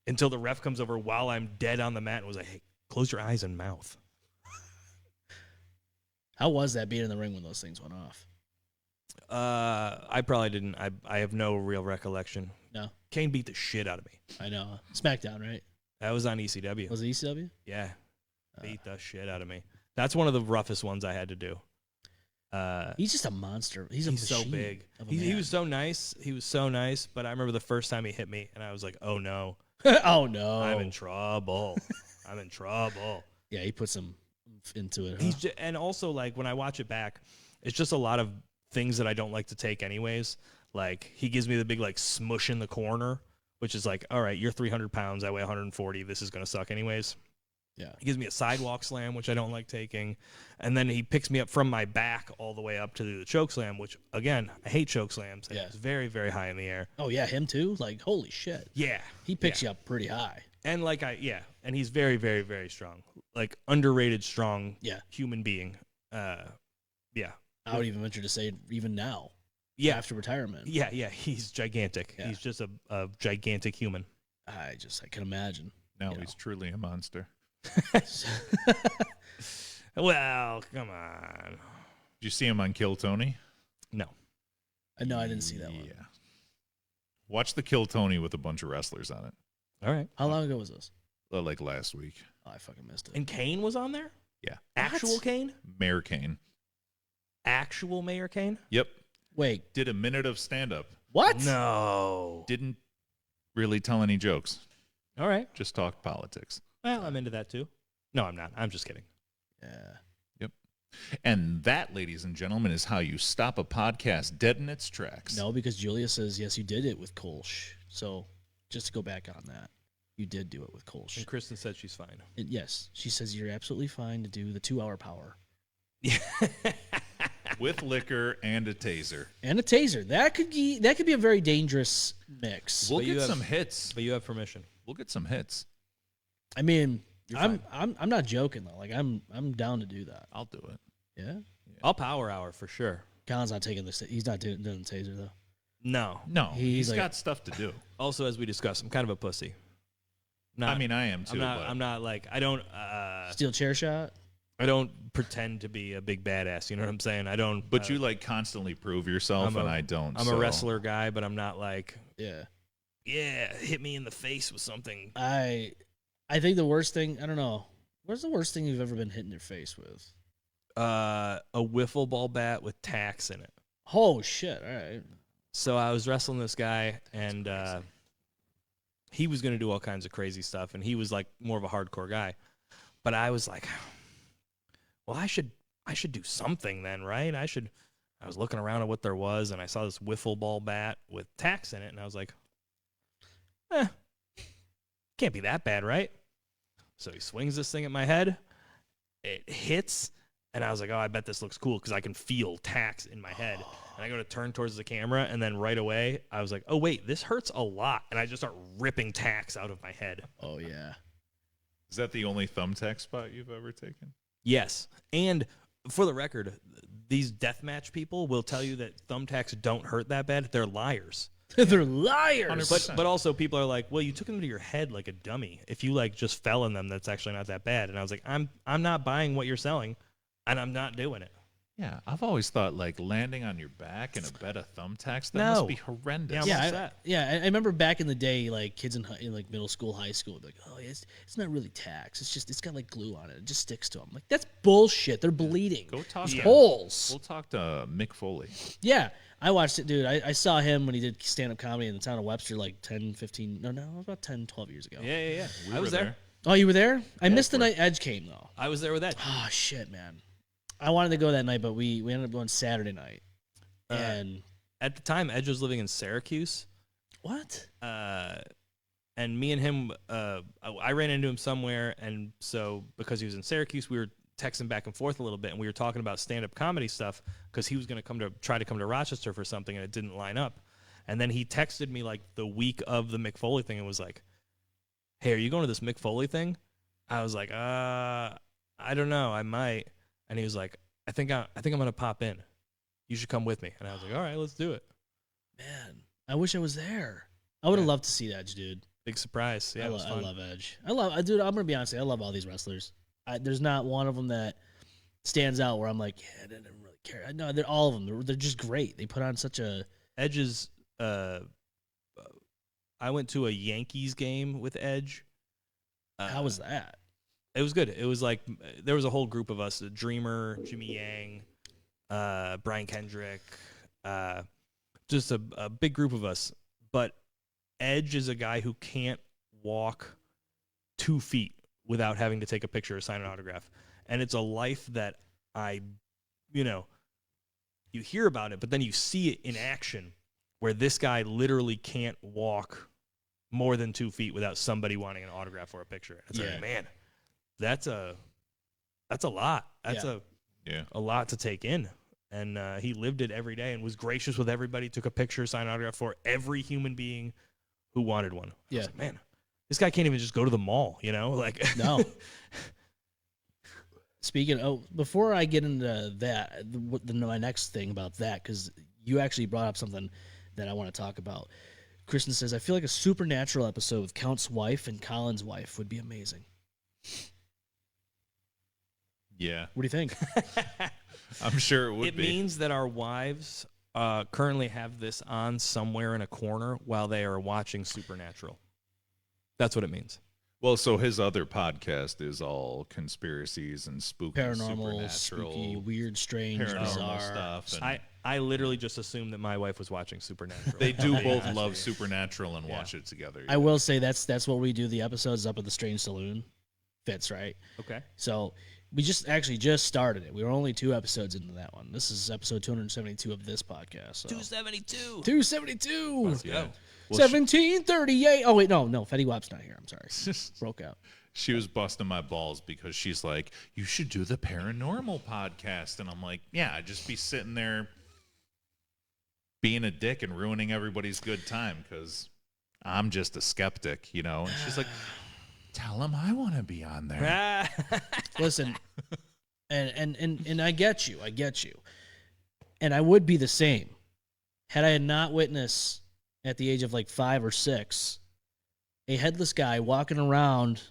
until the ref comes over while I'm dead on the mat and was like, "Hey, close your eyes and mouth." How was that being in the ring when those things went off? I probably didn't. I have no real recollection. No. Kane beat the shit out of me. I know. SmackDown, right? That was on ECW. Was it ECW? Yeah. Beat the shit out of me. That's one of the roughest ones I had to do. He's just a monster. He's so machine big. of a He man. was so nice. He was so nice. But I remember the first time he hit me, and I was like, "Oh no, Oh, no. I'm in trouble. I'm in trouble." Yeah, he put some into it. Huh? He's and also like when I watch it back, it's just a lot of things that I don't like to take anyways. Like he gives me the big like smush in the corner, which is like, all right, you're 300 pounds, I weigh 140. This is gonna suck anyways. Yeah. He gives me a sidewalk slam, which I don't like taking, and then he picks me up from my back all the way up to do the choke slam, which again I hate choke slams. And Yeah. it's very very high in the air. Oh, yeah, him too? Like, holy shit. Yeah, He picks you up pretty high. and like and he's very very very strong, like underrated strong. Yeah. Human being. Yeah. I would even venture to say even now. Yeah. After retirement. Yeah, he's gigantic. Yeah. He's just a gigantic human. I can imagine. Now You he's truly a monster. Well, come on. Did you see him on Kill Tony? No. No, I didn't see that one. Yeah. Watch the Kill Tony with a bunch of wrestlers on it. All right. How long ago was this? Like last week. Oh, I fucking missed it. And Kane was on there? Yeah. Actual Kane? Mayor Kane. Actual Mayor Kane? Yep. Wait, Did a minute of stand-up. what? No. Didn't really tell any jokes. All right. Just talked politics. Well, I'm into that too. No, I'm not. I'm just kidding. Yeah. Yep. And that, ladies and gentlemen, is how you stop a podcast dead in its tracks. No, because Julia says, yes, you did it with Kolsch. So just to go back on that, you did do it with Kolsch. And Kristen said she's fine. Yes, she says you're absolutely fine to do the 2-hour power. With liquor and a taser. And a taser. That could be a very dangerous mix. We'll But you get have- some hits. But you have permission. We'll get some hits. I mean, You're I'm not joking though. Like I'm down to do that. I'll do it. Yeah. I'll power hour for sure. Colin's not taking this. He's not doing the taser though. No. No, He's he's like- got stuff to do. Also, as we discussed, I'm kind of a pussy. I mean, I am too. I'm not. but I'm not like I don't. Steel chair shot. I don't pretend to be a big badass. You know what I'm saying? I don't. But you like constantly prove yourself, and I don't. I'm so. a wrestler guy, but I'm not like, Yeah. hit me in the face with something. I think the worst thing, I don't know. What's the worst thing you've ever been hit in your face with? A wiffle ball bat with tacks in it. Oh shit! All right. So I was wrestling this guy, and he was going to do all kinds of crazy stuff, and he was like more of a hardcore guy. But I was like, well, I should do something then, right? I was looking around at what there was, and I saw this wiffle ball bat with tacks in it, and I was like, can't be that bad, right? So he swings this thing at my head. It hits, and I was like, oh, I bet this looks cool because I can feel tacks in my head. And I go to turn towards the camera, and then right away, I was like, oh, wait, this hurts a lot. And I just start ripping tacks out of my head. Oh yeah. Is that the only thumbtack spot you've ever taken? Yes. And for the record, these deathmatch people will tell you that thumbtacks don't hurt that bad. They're liars. They're liars. But also people are like, well, you took them to your head like a dummy. If you like just fell in them, that's actually not that bad. And I was like, I'm not buying what you're selling, and I'm not doing it. Yeah, I've always thought like landing on your back in a bed of thumbtacks, that No. must be horrendous. Yeah, I remember back in the day, like kids in like middle school, high school, like, oh, yeah, it's not really tacks. It's got like glue on it. It just sticks to them. Like that's bullshit. They're bleeding. Go talk to holes. We'll talk to Mick Foley. Yeah, I watched it, dude. I saw him when he did stand-up comedy in the town of Webster like 10, 15, no, about 10, 12 years ago. Yeah. We I was were there. Oh, you were there? I missed the night Edge came, though. I was there with Ed. Oh, shit, man. I wanted to go that night, but we ended up going Saturday night. And At the time, Edge was living in Syracuse. what? And me and him, I ran into him somewhere, and so because he was in Syracuse, we were texting back and forth a little bit, and we were talking about stand-up comedy stuff because he was going to try to come to Rochester for something, and it didn't line up. And then he texted me like the week of the Mick Foley thing and was like, "Hey, are you going to this Mick Foley thing?" I was like, I don't know, I might." And he was like, I think I'm going to pop in. You should come with me. And I was like, all right, let's do it. Man, I wish I was there. I would have loved to see Edge, dude. Big surprise. Yeah, I it was fun. love Edge. Dude, I'm going to be honest, I love all these wrestlers. There's not one of them that stands out where I'm like, yeah, I didn't really care. No, they're all of them. They're just great. They put on such a... Edge's, I went to a Yankees game with Edge. How was that? It was good. It was like, there was a whole group of us, Dreamer, Jimmy Yang, Brian Kendrick, just a big group of us. But Edge is a guy who can't walk 2 feet without having to take a picture or sign an autograph. And it's a life that you hear about it, but then you see it in action where this guy literally can't walk more than 2 feet without somebody wanting an autograph or a picture. It's like, man, that's a lot. That's a lot to take in. And he lived it every day and was gracious with everybody, took a picture, signed an autograph for every human being who wanted one. I was like, man, this guy can't even just go to the mall, Like, no. Speaking of, before I get into that, my next thing about that, because you actually brought up something that I want to talk about. Kristen says, I feel like a Supernatural episode with Count's wife and Colin's wife would be amazing. Yeah. What do you think? I'm sure it would be. It means that our wives currently have this on somewhere in a corner while they are watching Supernatural. That's what it means. Well, so his other podcast is all conspiracies and spooky, Paranormal, supernatural, spooky, weird, strange, paranormal bizarre stuff. And I literally just assumed that my wife was watching Supernatural. they do both love Supernatural and watch it together. I will say that's what we do the episodes up at the Strange Saloon. Fits, right? Okay. So we just started it. We were only 2 episodes into that one. This is episode 272 of this podcast. So. 272. 272. Let's go. Well, 1738. Oh, wait, no. Fetty Wap's not here. I'm sorry. Broke out. She was busting my balls because she's like, you should do the paranormal podcast. And I'm like, yeah, I'd just be sitting there being a dick and ruining everybody's good time because I'm just a skeptic, And she's like, tell him I want to be on there. Listen, and I get you. And I would be the same had I not witnessed at the age of like 5 or 6 a headless guy walking around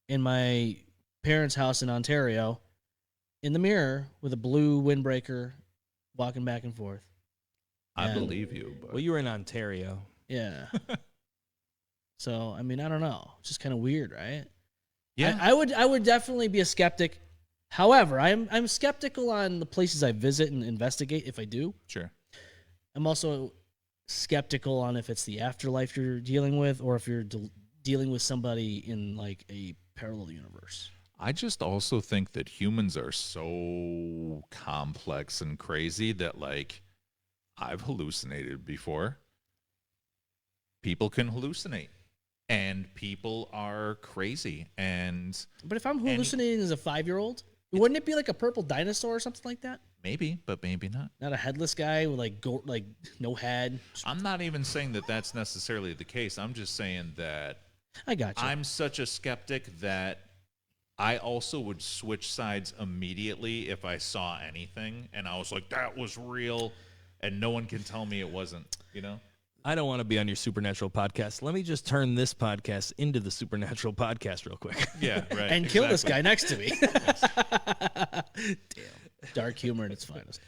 in my parents' house in Ontario in the mirror with a blue windbreaker, walking back and forth. I And- believe you, but Well, you were in Ontario. Yeah. So I mean, I don't know. It's just kind of weird, right? yeah, I would definitely be a skeptic. However, I'm skeptical on the places I visit and investigate. If I do, sure. I'm also skeptical on if it's the afterlife you're dealing with, or if you're dealing with somebody in like a parallel universe. I just also think that humans are so complex and crazy that, like, I've hallucinated before. People can hallucinate, and people are crazy. And But if I'm hallucinating as a 5-year-old, wouldn't it be like a purple dinosaur or something like that? maybe, but maybe not. Not a headless guy with like no head. I'm not even saying that that's necessarily the case. I'm just saying that I got you. I'm such a skeptic that I also would switch sides immediately if I saw anything and I was like, that was real, and no one can tell me it wasn't, you know? I don't want to be on your supernatural podcast. Let me just turn this podcast into the supernatural podcast real quick. Yeah, right. and kill this exactly. guy next to me. Damn. Dark humor at its finest.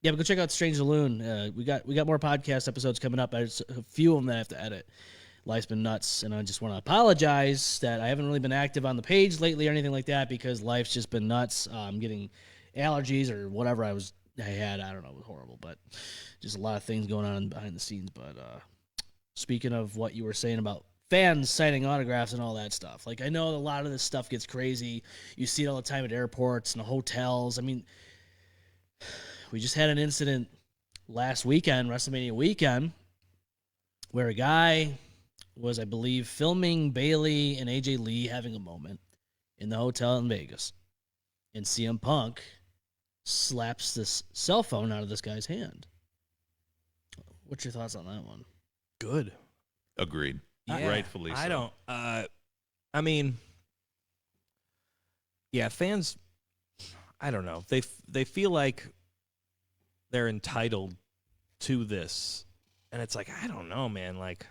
Yeah, but go check out Strange Loon. We got more podcast episodes coming up. There's a few of them that I have to edit. Life's been nuts, and I just want to apologize that I haven't really been active on the page lately or anything like that because life's just been nuts. I'm getting allergies or whatever I had. I don't know. It was horrible, but just a lot of things going on behind the scenes. But speaking of what you were saying about fans signing autographs and all that stuff, like I know a lot of this stuff gets crazy. You see it all the time at airports and hotels. I mean, we just had an incident last weekend, WrestleMania weekend, where a guy was, I believe, filming Bailey and AJ Lee having a moment in the hotel in Vegas. And CM Punk slaps this cell phone out of this guy's hand. What's your thoughts on that one? Good. Agreed. Yeah, Rightfully so. I don't. I mean, yeah, fans. I don't know. They feel like they're entitled to this, and it's like I don't know, man. Like,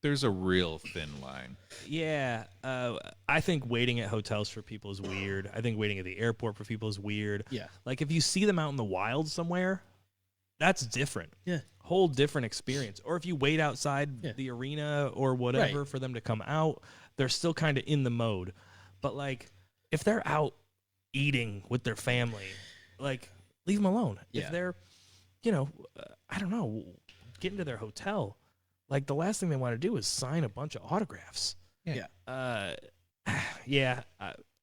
There's a real thin line. yeah, I think waiting at hotels for people is weird. I think waiting at the airport for people is weird. Yeah. Like if you see them out in the wild somewhere, that's different. Yeah. Whole different experience. Or if you wait outside Yeah. the arena or whatever Right. for them to come out, they're still kind of in the mode. But like if they're out eating with their family, like leave them alone. Yeah. If they're, I don't know, getting to their hotel, like the last thing they want to do is sign a bunch of autographs. Yeah.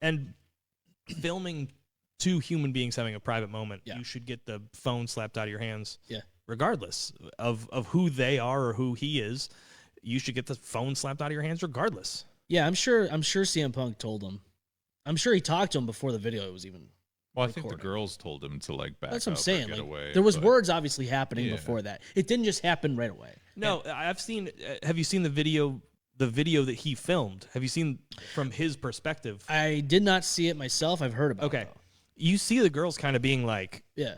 And filming two human beings having a private moment, Yeah. you should get the phone slapped out of your hands. Yeah. Regardless of who they are or who he is, you should get the phone slapped out of your hands regardless. Yeah, I'm sure CM Punk told him. I'm sure he talked to him before the video was even. Well, I think the recorded. girls told him to, like, back That's what I'm up or saying. get Like, away. there was but- words obviously happening Yeah. before that. It didn't just happen right away. No, I've seen. Have you seen the video? The video that he filmed. Have you seen from his perspective? I did not see it myself. I've heard about Okay, it. Though. you see the girls kind of being like, Yeah.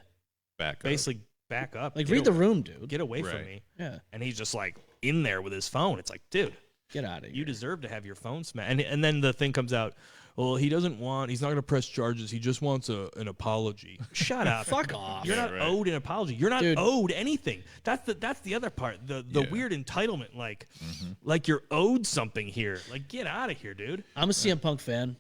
Back up. basically back up, Like, get read the away- room, dude. get away Right. from me. Yeah. And he's just like in there with his phone. It's like, dude, Get out of here. you deserve to have your phone smashed. And then the thing comes out, well, he's not going to press charges. He just wants an apology. Shut up. Fuck off. You're not right. owed an apology. You're not Dude. owed anything. That's the other part. The Yeah. weird entitlement, like you're owed something here. Like, get out of here, dude. I'm a CM Punk fan,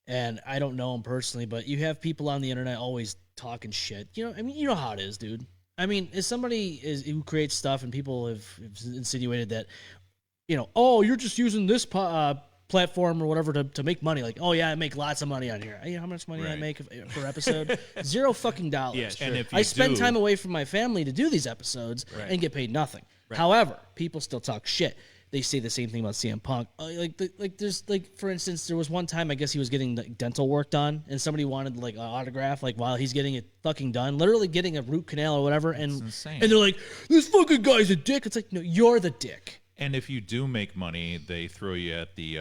and I don't know him personally, but you have people on the internet always talking shit. You know how it is, dude. I mean, as somebody who creates stuff, and people have insinuated that, oh, you're just using this platform or whatever to make money. Like, oh yeah, I make lots of money on here. You know how much money I Right. make per episode? $0 fucking dollars. Yeah, sure. And if I you spend do- time away from my family to do these episodes and get paid nothing. However, people still talk shit. They say the same thing about CM Punk. For instance, there was one time I guess he was getting like, dental work done, and somebody wanted like an autograph, like while he's getting it fucking done, literally getting a root canal or whatever, and insane. and they're like, "This fucking guy's a dick." It's like, no, you're the dick. And if you do make money, they throw you at the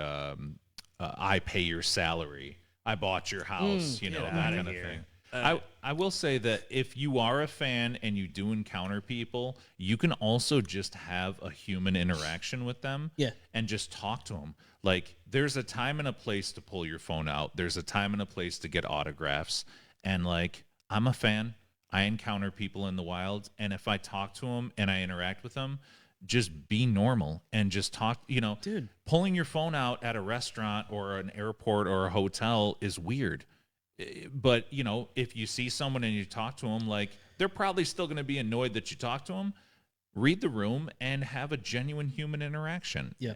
I pay your salary. I bought your house, that outta kind of here. thing. I will say that if you are a fan and you do encounter people, you can also just have a human interaction with them. Yeah. And just talk to them. Like, there's a time and a place to pull your phone out. There's a time and a place to get autographs. And, like, I'm a fan. I encounter people in the wild. And if I talk to them and I interact with them, just be normal and just talk. Dude. Pulling your phone out at a restaurant or an airport or a hotel is weird. But, if you see someone and you talk to them, like, they're probably still going to be annoyed that you talk to them. Read the room and have a genuine human interaction. Yeah.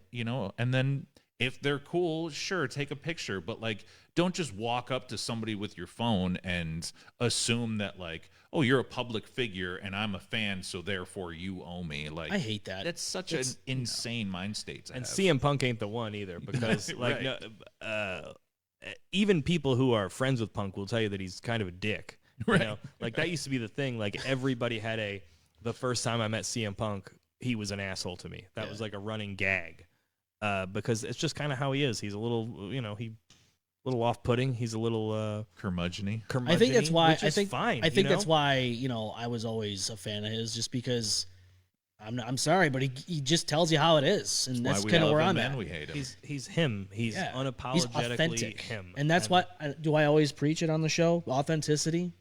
And then if they're cool, sure, take a picture. But, like, don't just walk up to somebody with your phone and assume that, like, oh, you're a public figure and I'm a fan, so therefore you owe me. Like, I hate that. That's such an insane mind state to And have. CM Punk ain't the one either, because like Right. even people who are friends with Punk will tell you that he's kind of a dick. Right. Like that used to be the thing. Like everybody had the first time I met CM Punk, he was an asshole to me. That was like a running gag, because it's just kind of how he is. He's a little, little off-putting. He's a little curmudgeon-y. I think that's why which is fine. I think that's why I was always a fan of his, just because I'm sorry, but he just tells you how it is, and that's kind of where I'm at. We hate him. He's him. He's unapologetically He's authentic. him, and that's what do I always preach it on the show? Authenticity.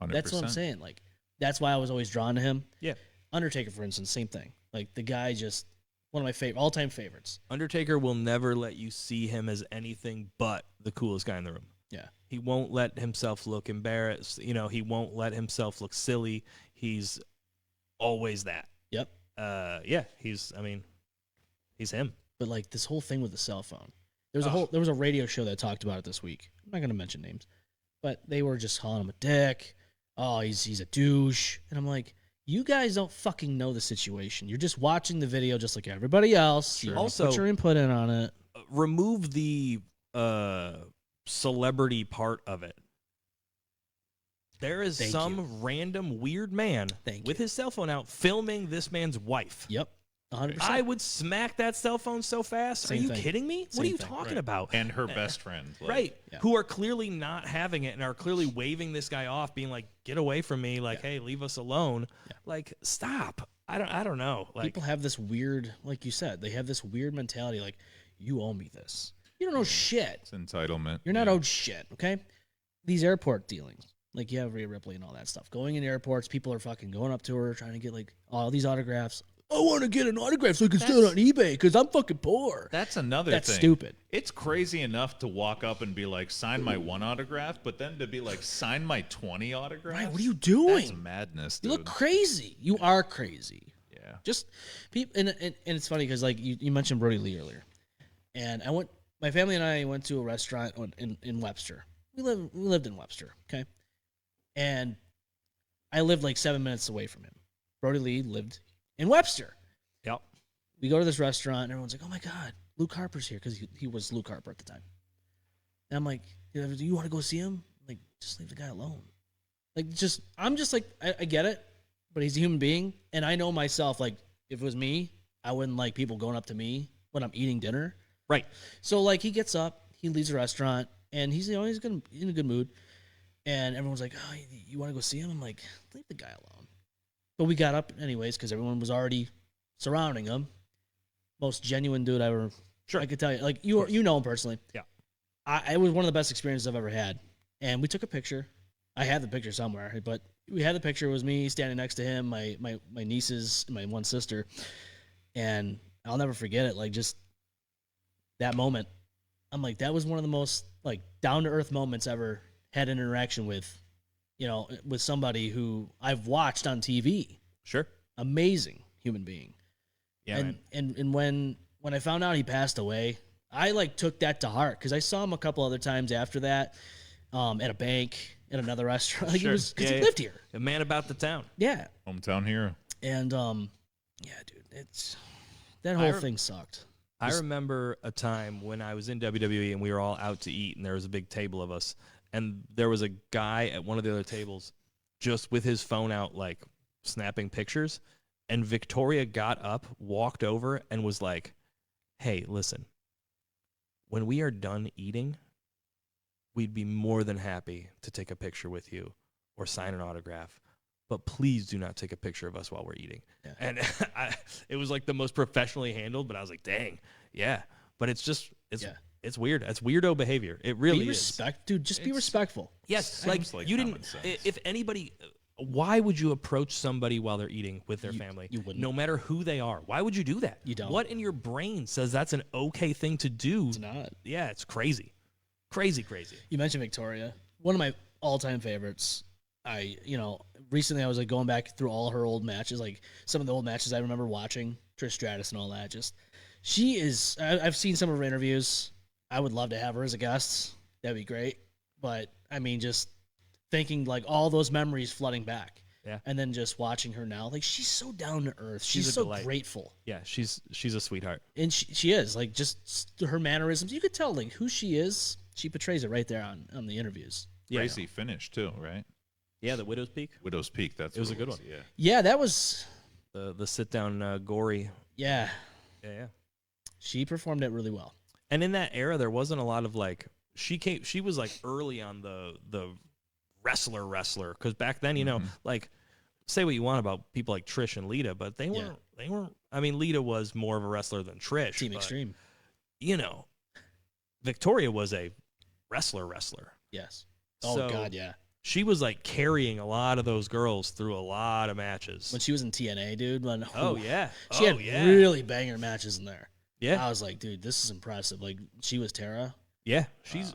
100%. That's what I'm saying. Like, that's why I was always drawn to him. Yeah. Undertaker, for instance, same thing. Like, the guy just one of my all-time favorites. Undertaker will never let you see him as anything but the coolest guy in the room. Yeah. He won't let himself look embarrassed. He won't let himself look silly. He's always that. Yep. He's him. But like this whole thing with the cell phone, there was a radio show that talked about it this week. I'm not gonna mention names, but they were just calling him a dick. Oh, he's a douche, and I'm like, you guys don't fucking know the situation. You're just watching the video just like everybody else. Sure. You Also, put your input in on it. Remove the celebrity part of it. There is Thank some you. random weird man Thank with you. his cell phone out filming this man's wife. Yep. 100%. I would smack that cell phone so fast. Same Are you thing. kidding me? What Same are you thing. talking Right. about? And her best friend. Like, Right. Yeah. Who are clearly not having it and are clearly waving this guy off, being like, get away from me. Like, hey, leave us alone. Yeah. Like, stop. I don't know. Like, People have this weird, like you said, they have this weird mentality like, you owe me this. You don't know shit. It's entitlement. You're not owed shit, okay? These airport dealings, like you have Rhea Ripley and all that stuff. Going in airports, people are fucking going up to her, trying to get like all these autographs. I want to get an autograph so I can sell it on eBay because I'm fucking poor. That's another That's thing. stupid. It's crazy enough to walk up and be like, sign my one autograph, but then to be like, sign my 20 autographs? Right, what are you doing? That's madness, You dude. look crazy. You are crazy. Yeah. Just people, and it's funny because like you mentioned Brody Lee earlier, and my family and I went to a restaurant in Webster. We lived in Webster, okay, and I lived like 7 minutes away from him. Brody Lee lived in Webster. yep. We go to this restaurant, and everyone's like, "Oh my God, Luke Harper's here," because he was Luke Harper at the time. And I'm like, "Do you want to go see him?" I'm like, just leave the guy alone. Like, I'm just like, I get it, but he's a human being, and I know myself. Like, if it was me, I wouldn't like people going up to me when I'm eating dinner. Right. So like, he gets up, he leaves the restaurant, and he's in a good mood, and everyone's like, "Oh, you want to go see him?" I'm like, leave the guy alone. But we got up anyways because everyone was already surrounding him. Most genuine dude I ever. Sure. I could tell you, like you know him personally. Yeah. It was one of the best experiences I've ever had, and we took a picture. I have the picture somewhere, but we had the picture. It was me standing next to him, my nieces, my one sister, and I'll never forget it. Like, just that moment, I'm like, that was one of the most like down to earth moments I ever had an interaction with, with somebody who I've watched on TV. Sure. Amazing human being. Yeah, man. And when I found out he passed away, I like took that to heart because I saw him a couple other times after that, at a bank, at another restaurant. Like, Sure. he was because Yeah, he yeah. lived here. A man about the town. Yeah, Hometown hero. and yeah, dude, it's that whole thing sucked. I remember a time when I was in WWE and we were all out to eat and there was a big table of us and there was a guy at one of the other tables just with his phone out, like snapping pictures. And Victoria got up, walked over, and was like, "Hey, listen, when we are done eating, we'd be more than happy to take a picture with you. or sign an autograph, but please do not take a picture of us while we're eating. Yeah. And it was like the most professionally handled, but I was like, dang, yeah. But it's just, it's weird. It's weirdo behavior. It really is. Dude, just be respectful. Yes, like you didn't, if anybody, why would you approach somebody while they're eating with their family? You wouldn't. No matter who they are. Why would you do that? You don't. What in your brain says that's an okay thing to do? It's not. Yeah, it's crazy. Crazy. You mentioned Victoria. One of my all-time favorites. Recently I was like going back through all her old matches, like some of the old matches I remember watching, Trish Stratus and all that. Just, she is, I've seen some of her interviews. I would love to have her as a guest. That'd be great. But I mean, just thinking like all those memories flooding back. Yeah. And then just watching her now, like she's so down to earth. She's a so delight. grateful. Yeah, she's a sweetheart. And she is like just her mannerisms. You could tell like who she is. She portrays it right there on the interviews. Yeah. Crazy finish too, right? Yeah, the Widow's Peak. Widow's Peak. It was a good one. Yeah. Yeah, that was. The sit down gory. Yeah. Yeah. She performed it really well. And in that era, there wasn't a lot of like she was like early on the wrestler because back then, you know, like say what you want about people like Trish and Lita, but they weren't. I mean, Lita was more of a wrestler than Trish. Team but, Extreme. You know, Victoria was a wrestler. Yes. Oh So, God, yeah. She was like carrying a lot of those girls through a lot of matches. When she was in TNA, dude. She had really banger matches in there. Yeah. I was like, dude, this is impressive. Like she was Tara. Yeah, she's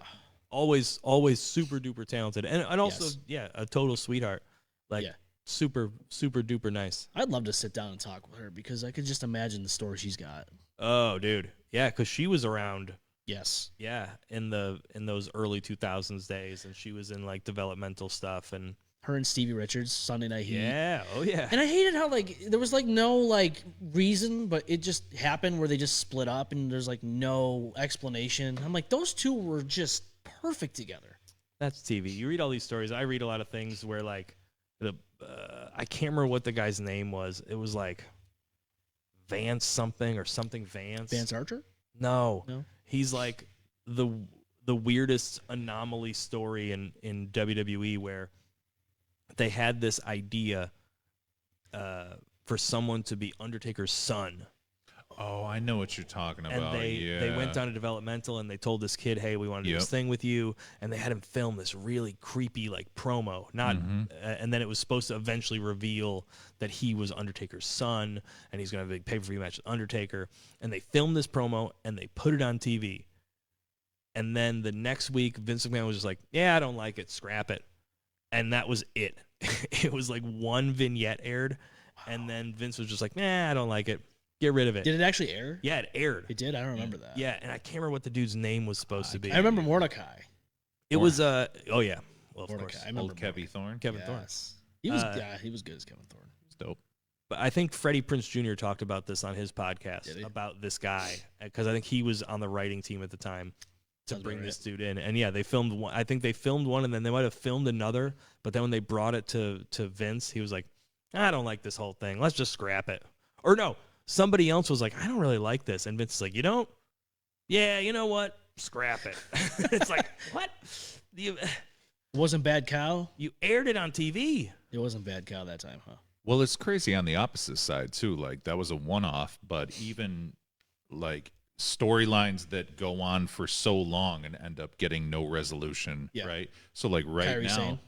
always super duper talented, and also a total sweetheart. Like super duper nice. I'd love to sit down and talk with her because I could just imagine the story she's got. Oh, dude, yeah, because she was around. Yes. Yeah, in those early 2000s days, and she was in like developmental stuff and. Her and Stevie Richards, Sunday Night Heat. Yeah, oh yeah. And I hated how like there was like no like reason, but it just happened where they just split up and there's like no explanation. I'm like, those two were just perfect together. That's TV. You read all these stories. I read a lot of things where like I can't remember what the guy's name was. It was like Vance something or something Vance. Vance Archer? No. He's like the weirdest anomaly story in WWE where they had this idea for someone to be Undertaker's son. Oh, I know what you're talking about. And they went down to developmental and they told this kid, hey, we want to do this thing with you. And they had him film this really creepy like promo. And then it was supposed to eventually reveal that he was Undertaker's son and he's going to have a big pay-per-view match with Undertaker. And they filmed this promo and they put it on TV. And then the next week, Vince McMahon was just like, yeah, I don't like it. Scrap it. And that was it. It was like one vignette aired. And then Vince was just like, nah, I don't like it. Get rid of it. Did it actually air? Yeah, it aired. It did? I don't remember that. Yeah, and I can't remember what the dude's name was supposed to be. I remember Mordecai. It was oh yeah. Well, of Mordecai. course. I remember Old Kevy Thorne. Kevin Thorne. He was he was good as Kevin Thorne. It's dope. But I think Freddie Prinze Jr. talked about this on his podcast about this guy because I think he was on the writing team at the time to bring this dude in. And yeah, they filmed one. I think they filmed one and then they might have filmed another. But then when they brought it to Vince, he was like, I don't like this whole thing. Let's just scrap it. Or no, somebody else was like, I don't really like this. And Vince is like, you don't? Yeah, you know what? Scrap it. It's like, what? Wasn't Bad Cow? You aired it on TV. It wasn't Bad Cow that time, huh? Well, it's crazy on the opposite side too. Like that was a one-off, but even like storylines that go on for so long and end up getting no resolution, right? So like Kairi now, Sane.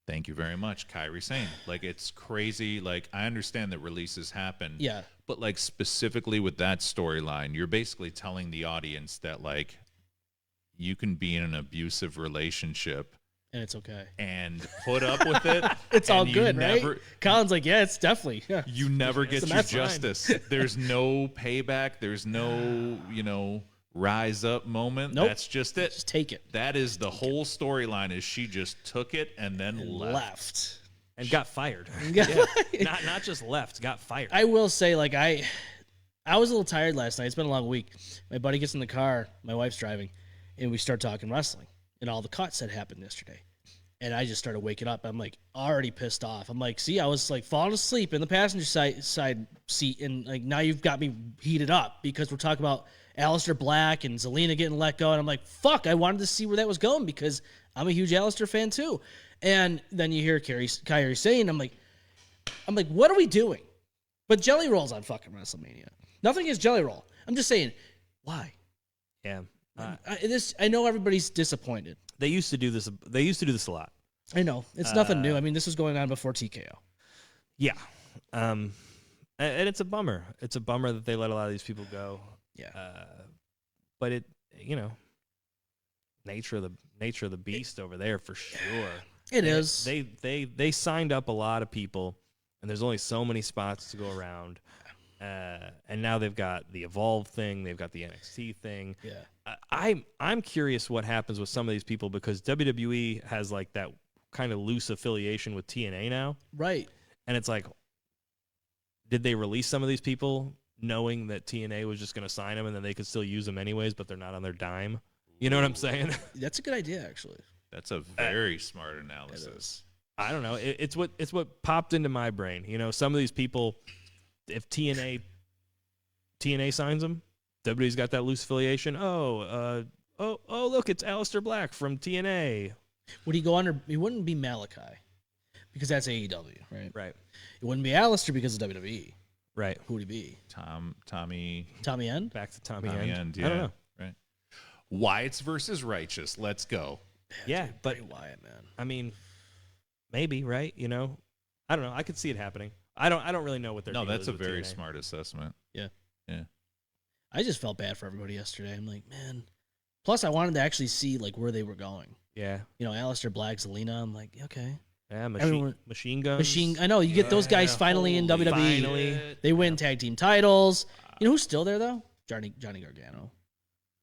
thank you very much, Kairi Sane. Like it's crazy. Like I understand that releases happen, but like specifically with that storyline, you're basically telling the audience that like you can be in an abusive relationship and it's okay and put up with it. It's all good, right? Colin's like, yeah, it's definitely. Yeah. You never get your justice. There's no payback. There's no, rise up moment. Nope. That's just it. Just take it. That is the whole storyline. Is she just took it and then left and got fired? Not just left, got fired. I will say, like I was a little tired last night. It's been a long week. My buddy gets in the car. My wife's driving, and we start talking wrestling. And all the cuts that happened yesterday. And I just started waking up. I'm like already pissed off. I'm like, see, I was like falling asleep in the passenger side seat. And like now you've got me heated up because we're talking about Aleister Black and Zelina getting let go. And I'm like, fuck, I wanted to see where that was going because I'm a huge Alistair fan too. And then you hear Kyrie saying, I'm like, what are we doing? But Jelly Roll's on fucking WrestleMania. Nothing is Jelly Roll. I'm just saying, why? Yeah. I know everybody's disappointed. They used to do this. They used to do this a lot. I know it's nothing new. I mean, this was going on before TKO. Yeah. And it's a bummer. It's a bummer that they let a lot of these people go. Yeah. But it, nature of the beast over there for sure. It is. They signed up a lot of people, and there's only so many spots to go around. And now they've got the Evolve thing, they've got the NXT thing. Yeah. I'm curious what happens with some of these people because WWE has like that kind of loose affiliation with TNA now. Right. And it's like, did they release some of these people knowing that TNA was just going to sign them and then they could still use them anyways, but they're not on their dime? You know what I'm saying? That's a good idea, actually. That's a very smart analysis. I don't know. It's what popped into my brain. Some of these people, if TNA signs them, WWE's got that loose affiliation. Oh, look, it's Aleister Black from TNA. Would he go under? He wouldn't be Malachi because that's AEW, right? Right. It wouldn't be Aleister because of WWE. Right. Who would he be? Tommy End? Back to Tommy End. End. Yeah. I don't know. Right. Wyatt's versus Righteous. Let's go. Yeah, but Bray Wyatt, man. I mean, maybe, right? I don't know. I could see it happening. I don't really know what they're. No, deal that's is a with very TNA. smart assessment. Yeah. Yeah. I just felt bad for everybody yesterday. I'm like, man. Plus, I wanted to actually see like where they were going. Yeah. Aleister Black, Zelina. I'm like, okay. Yeah, Everyone- machine guns. I know you get those guys finally in WWE. Finally. They win tag team titles. You know who's still there though? Johnny Gargano.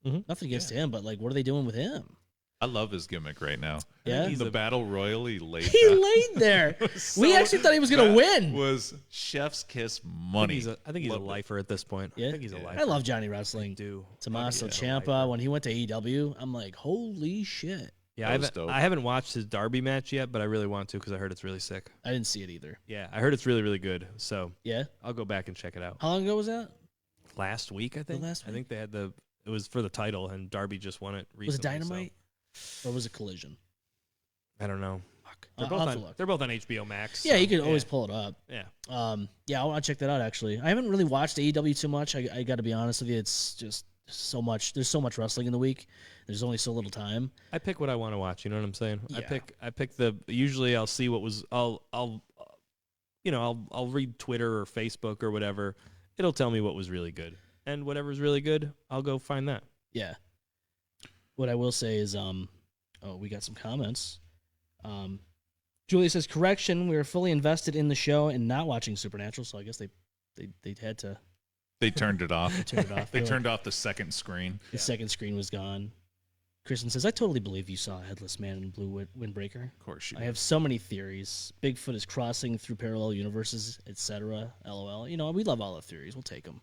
Mhm. Nothing against him, but like, what are they doing with him? I love his gimmick right now. Yeah? The battle royal he laid. He down laid there. We actually thought he was gonna win. Was chef's kiss money. I think he's a Loved it. lifer at this point. Yeah? I think he's a lifer. I love Johnny Wrestling. do. Tommaso Fucking Ciampa, when he went to AEW, I'm like, holy shit. Yeah, That was dope. I haven't watched his Derby match yet, but I really want to because I heard it's really sick. I didn't see it either. Yeah, I heard it's really, really good. So Yeah? I'll go back and check it out. How long ago was that? Last week, I think. last I think they had it was for the title, and Darby just won it recently. Was it Dynamite? Or was it Collision? So, I don't know. Fuck. They're I'll both have to on. look. They're both on HBO Max. Yeah, so, you can always pull it up. Yeah. Yeah, I want to check that out, actually. I haven't really watched AEW too much. I got to be honest with you. It's just so much. There's so much wrestling in the week. There's only so little time. I pick what I want to watch. You know what I'm saying? Yeah. I pick the. Usually, I'll see what was. I'll read Twitter or Facebook or whatever. It'll tell me what was really good, and whatever's really good, I'll go find that. Yeah. What I will say is, we got some comments. Julia says, correction, we were fully invested in the show and not watching Supernatural, so I guess they had to They turned it off. turn it off. They turned off the second screen. The second screen was gone. Kristen says, I totally believe you saw a Headless Man in Blue Windbreaker. Of course you I have so many theories. Bigfoot is crossing through parallel universes, etc. LOL. We love all the theories. We'll take them.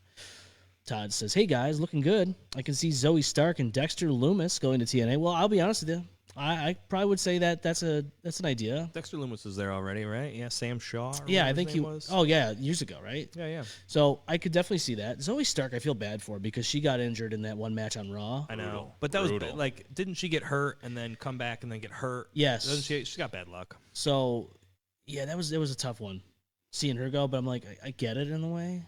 Todd says, hey guys, looking good. I can see Zoe Stark and Dexter Loomis going to TNA. Well, I'll be honest with you. I probably would say that's an idea. Dexter Loomis was there already, right? Yeah, Sam Shaw. or Yeah, I whatever think his he name was. Oh yeah, years ago, right? Yeah. So I could definitely see that. Zoe Stark, I feel bad for because she got injured in that one match on Raw. I know, Brutal. but that was Brutal. like, didn't she get hurt and then come back and then get hurt? Yes. Doesn't she? She got bad luck. So yeah, that was a tough one, seeing her go. But I'm like, I get it in a way,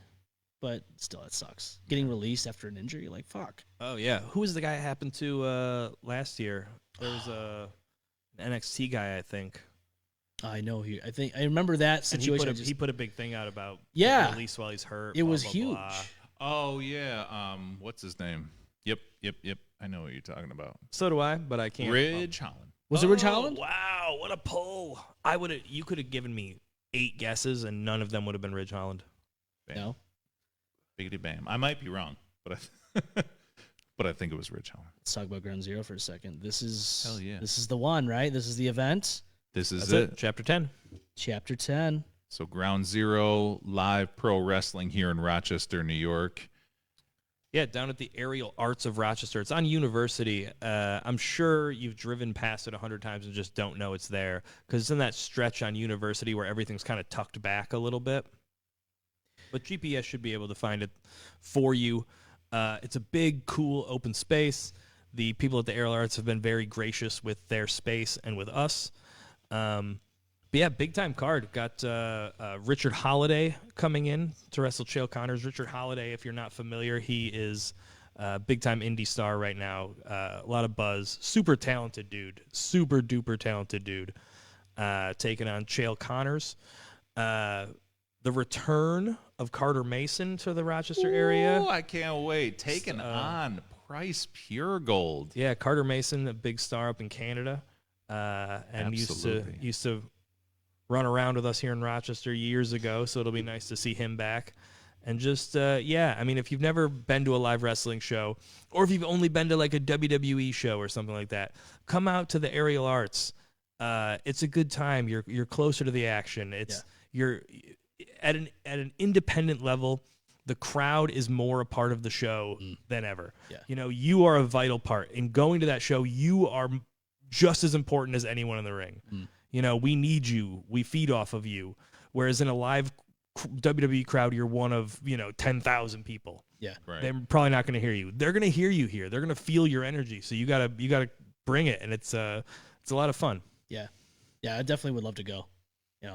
but still, it sucks. Getting released after an injury, like fuck. Oh yeah, who was the guy it happened to last year? There was an NXT guy, I think. I know I remember that And situation. he put a big thing out about Yeah. getting released while he's hurt. It blah, was blah, huge. blah. Oh yeah. What's his name? Yep. I know what you're talking about. So do I, but I can't. Ridge Holland. Was it Ridge Oh, Holland? Wow, what a pull! You could have given me 8 guesses, and none of them would have been Ridge Holland. Bam. No. Biggity bam. I might be wrong, but I think it was Ridge Holland. Let's talk about Ground Zero for a second. This is Hell yeah. This is the one, right? This is the event. This is That's it. it. Chapter 10. Chapter 10. So Ground Zero live pro wrestling here in Rochester, New York. Yeah, down at the Aerial Arts of Rochester. It's on University. I'm sure you've driven past it 100 times and just don't know it's there because it's in that stretch on University where everything's kind of tucked back a little bit. But GPS should be able to find it for you. It's a big, cool, open space. the people at the Aerial Arts have been very gracious with their space and with us. But yeah, big time card. Got Richard Holiday coming in to wrestle Chael Connors. Richard Holiday, if you're not familiar, he is a big time indie star right now. A lot of buzz. Super talented dude. Super duper talented dude. Taking on Chael Connors. The return of Carter Mason to the Rochester area. Oh, I can't wait. Taking on Price Pure Gold. Yeah, Carter Mason, a big star up in Canada, and used to run around with us here in Rochester years ago. So it'll be nice to see him back. And just I mean, if you've never been to a live wrestling show, or if you've only been to like a WWE show or something like that, come out to the Aerial Arts. It's a good time. You're closer to the action. You're at an independent level. The crowd is more a part of the show than ever. Yeah. You know, you are a vital part. In going to that show, you are just as important as anyone in the ring. You know, we need you. We feed off of you. Whereas in a live WWE crowd, you're one of, 10,000 people. Yeah. Right. They're probably not going to hear you. They're going to hear you here. They're going to feel your energy. So you gotta bring it. And it's a lot of fun. Yeah. Yeah. I definitely would love to go.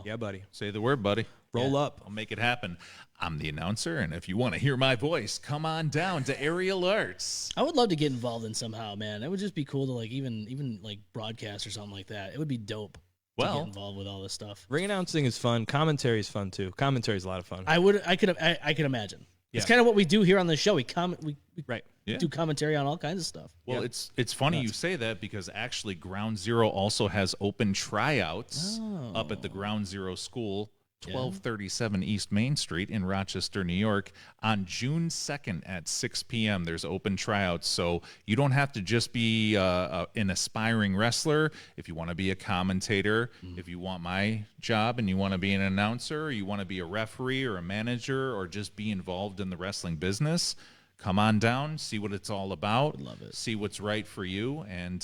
Yeah, buddy. Say the word, buddy. Roll up. I'll make it happen. I'm the announcer, and if you want to hear my voice, come on down to Aerial Arts. I would love to get involved in somehow, man. It would just be cool to even broadcast or something like that. It would be dope. To get involved with all this stuff. Ring announcing is fun. Commentary is fun too. Commentary is a lot of fun. I could imagine. Yeah. It's kind of what we do here on the show. We do commentary on all kinds of stuff. Well, it's funny you say that because actually Ground Zero also has open tryouts up at the Ground Zero School, 1237 East Main Street in Rochester, New York, on June 2nd at 6 p.m. There's open tryouts, so you don't have to just be an aspiring wrestler. If you want to be a commentator, if you want my job and you want to be an announcer, or you want to be a referee or a manager, or just be involved in the wrestling business, come on down, see what it's all about, love it. See what's right for you, and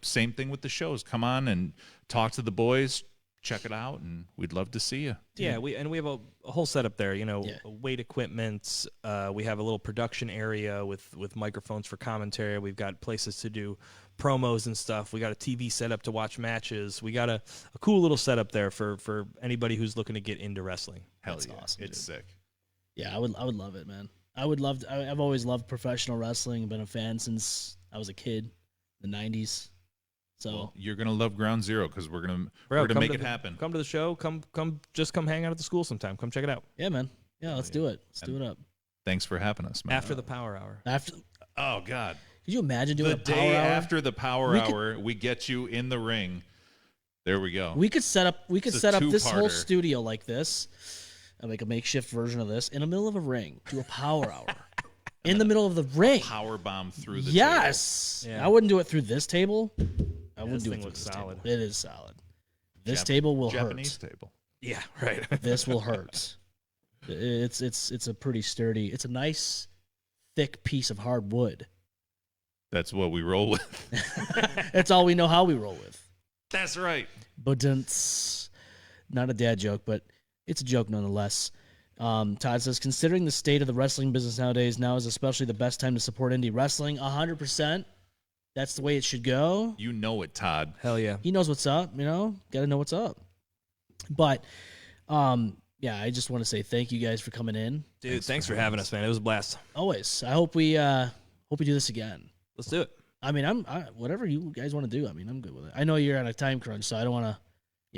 same thing with the shows. Come on and talk to the boys. Check it out, and we'd love to see you. Yeah, we have a whole setup there. Weight equipment. We have a little production area with microphones for commentary. We've got places to do promos and stuff. We got a TV setup to watch matches. We got a cool little setup there for anybody who's looking to get into wrestling. Hell yeah, awesome, it's sick. Yeah, I would love it, man. I've always loved professional wrestling. Been a fan since I was a kid, in the 90s. So you're gonna love Ground Zero because we're gonna make it happen. Come to the show. Come hang out at the school sometime. Come check it out. Yeah, man. Yeah, let's do it. Let's do it up. Thanks for having us, man. After the power hour. Oh God. Could you imagine doing the a power day hour? after the power hour? We get you in the ring. There we go. We could set up this whole studio like this. I make a makeshift version of this in the middle of a ring. Do a power hour. In the middle of the ring. Power bomb through the yes. table. Yeah. I wouldn't do it through this table. I wouldn't do it thing through looks this solid. table. It is solid. This table will Japanese hurt. table. Yeah, right. This will hurt. It's a pretty sturdy. It's a nice, thick piece of hard wood. That's what we roll with. That's all we know how we roll with. That's right. But it's not a dad joke, but it's a joke nonetheless. Todd says, considering the state of the wrestling business nowadays, now is especially the best time to support indie wrestling. 100%. That's the way it should go. You know it, Todd. Hell yeah. He knows what's up, Got to know what's up. But, I just want to say thank you guys for coming in. Dude, thanks for having us, man. It was a blast. Always. I hope we do this again. Let's do it. I mean, whatever you guys want to do. I mean, I'm good with it. I know you're on a time crunch, so I don't want to.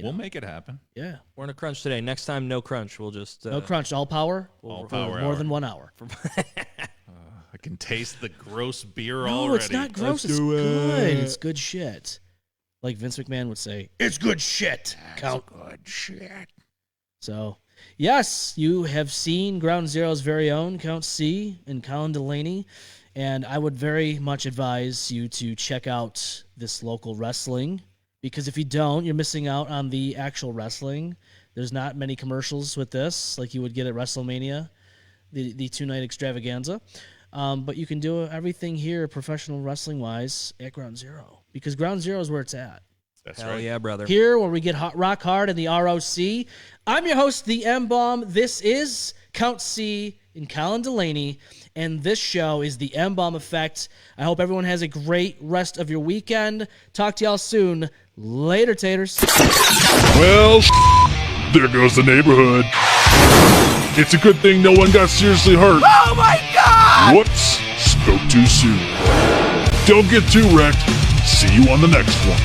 We'll make it happen. Yeah. We're in a crunch today. Next time, no crunch. We'll just no crunch. All power. All power. More than 1 hour. I can taste the gross beer already. No, it's not gross. It's good. It's good shit. Like Vince McMahon would say, it's good shit. Count. Good shit. So, yes, you have seen Ground Zero's very own Kount C and Colin Delaney, and I would very much advise you to check out this local wrestling, because if you don't, you're missing out on the actual wrestling. There's not many commercials with this like you would get at WrestleMania, the two-night extravaganza. But you can do everything here professional wrestling-wise at Ground Zero, because Ground Zero is where it's at. That's Hell right. yeah, brother. Here, where we get rock hard in the ROC. I'm your host, the M-Balm. This is Kount C and Colin Delaney, and this show is the M-Balm Effect. I hope everyone has a great rest of your weekend. Talk to y'all soon. Later, taters. Well, there goes the neighborhood. It's a good thing no one got seriously hurt. Oh my god! Whoops, spoke too soon. Don't get too wrecked. See you on the next one.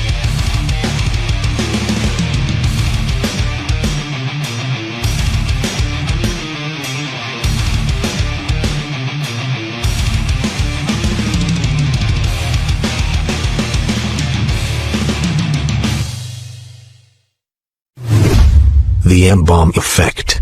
The M-Balm Effect.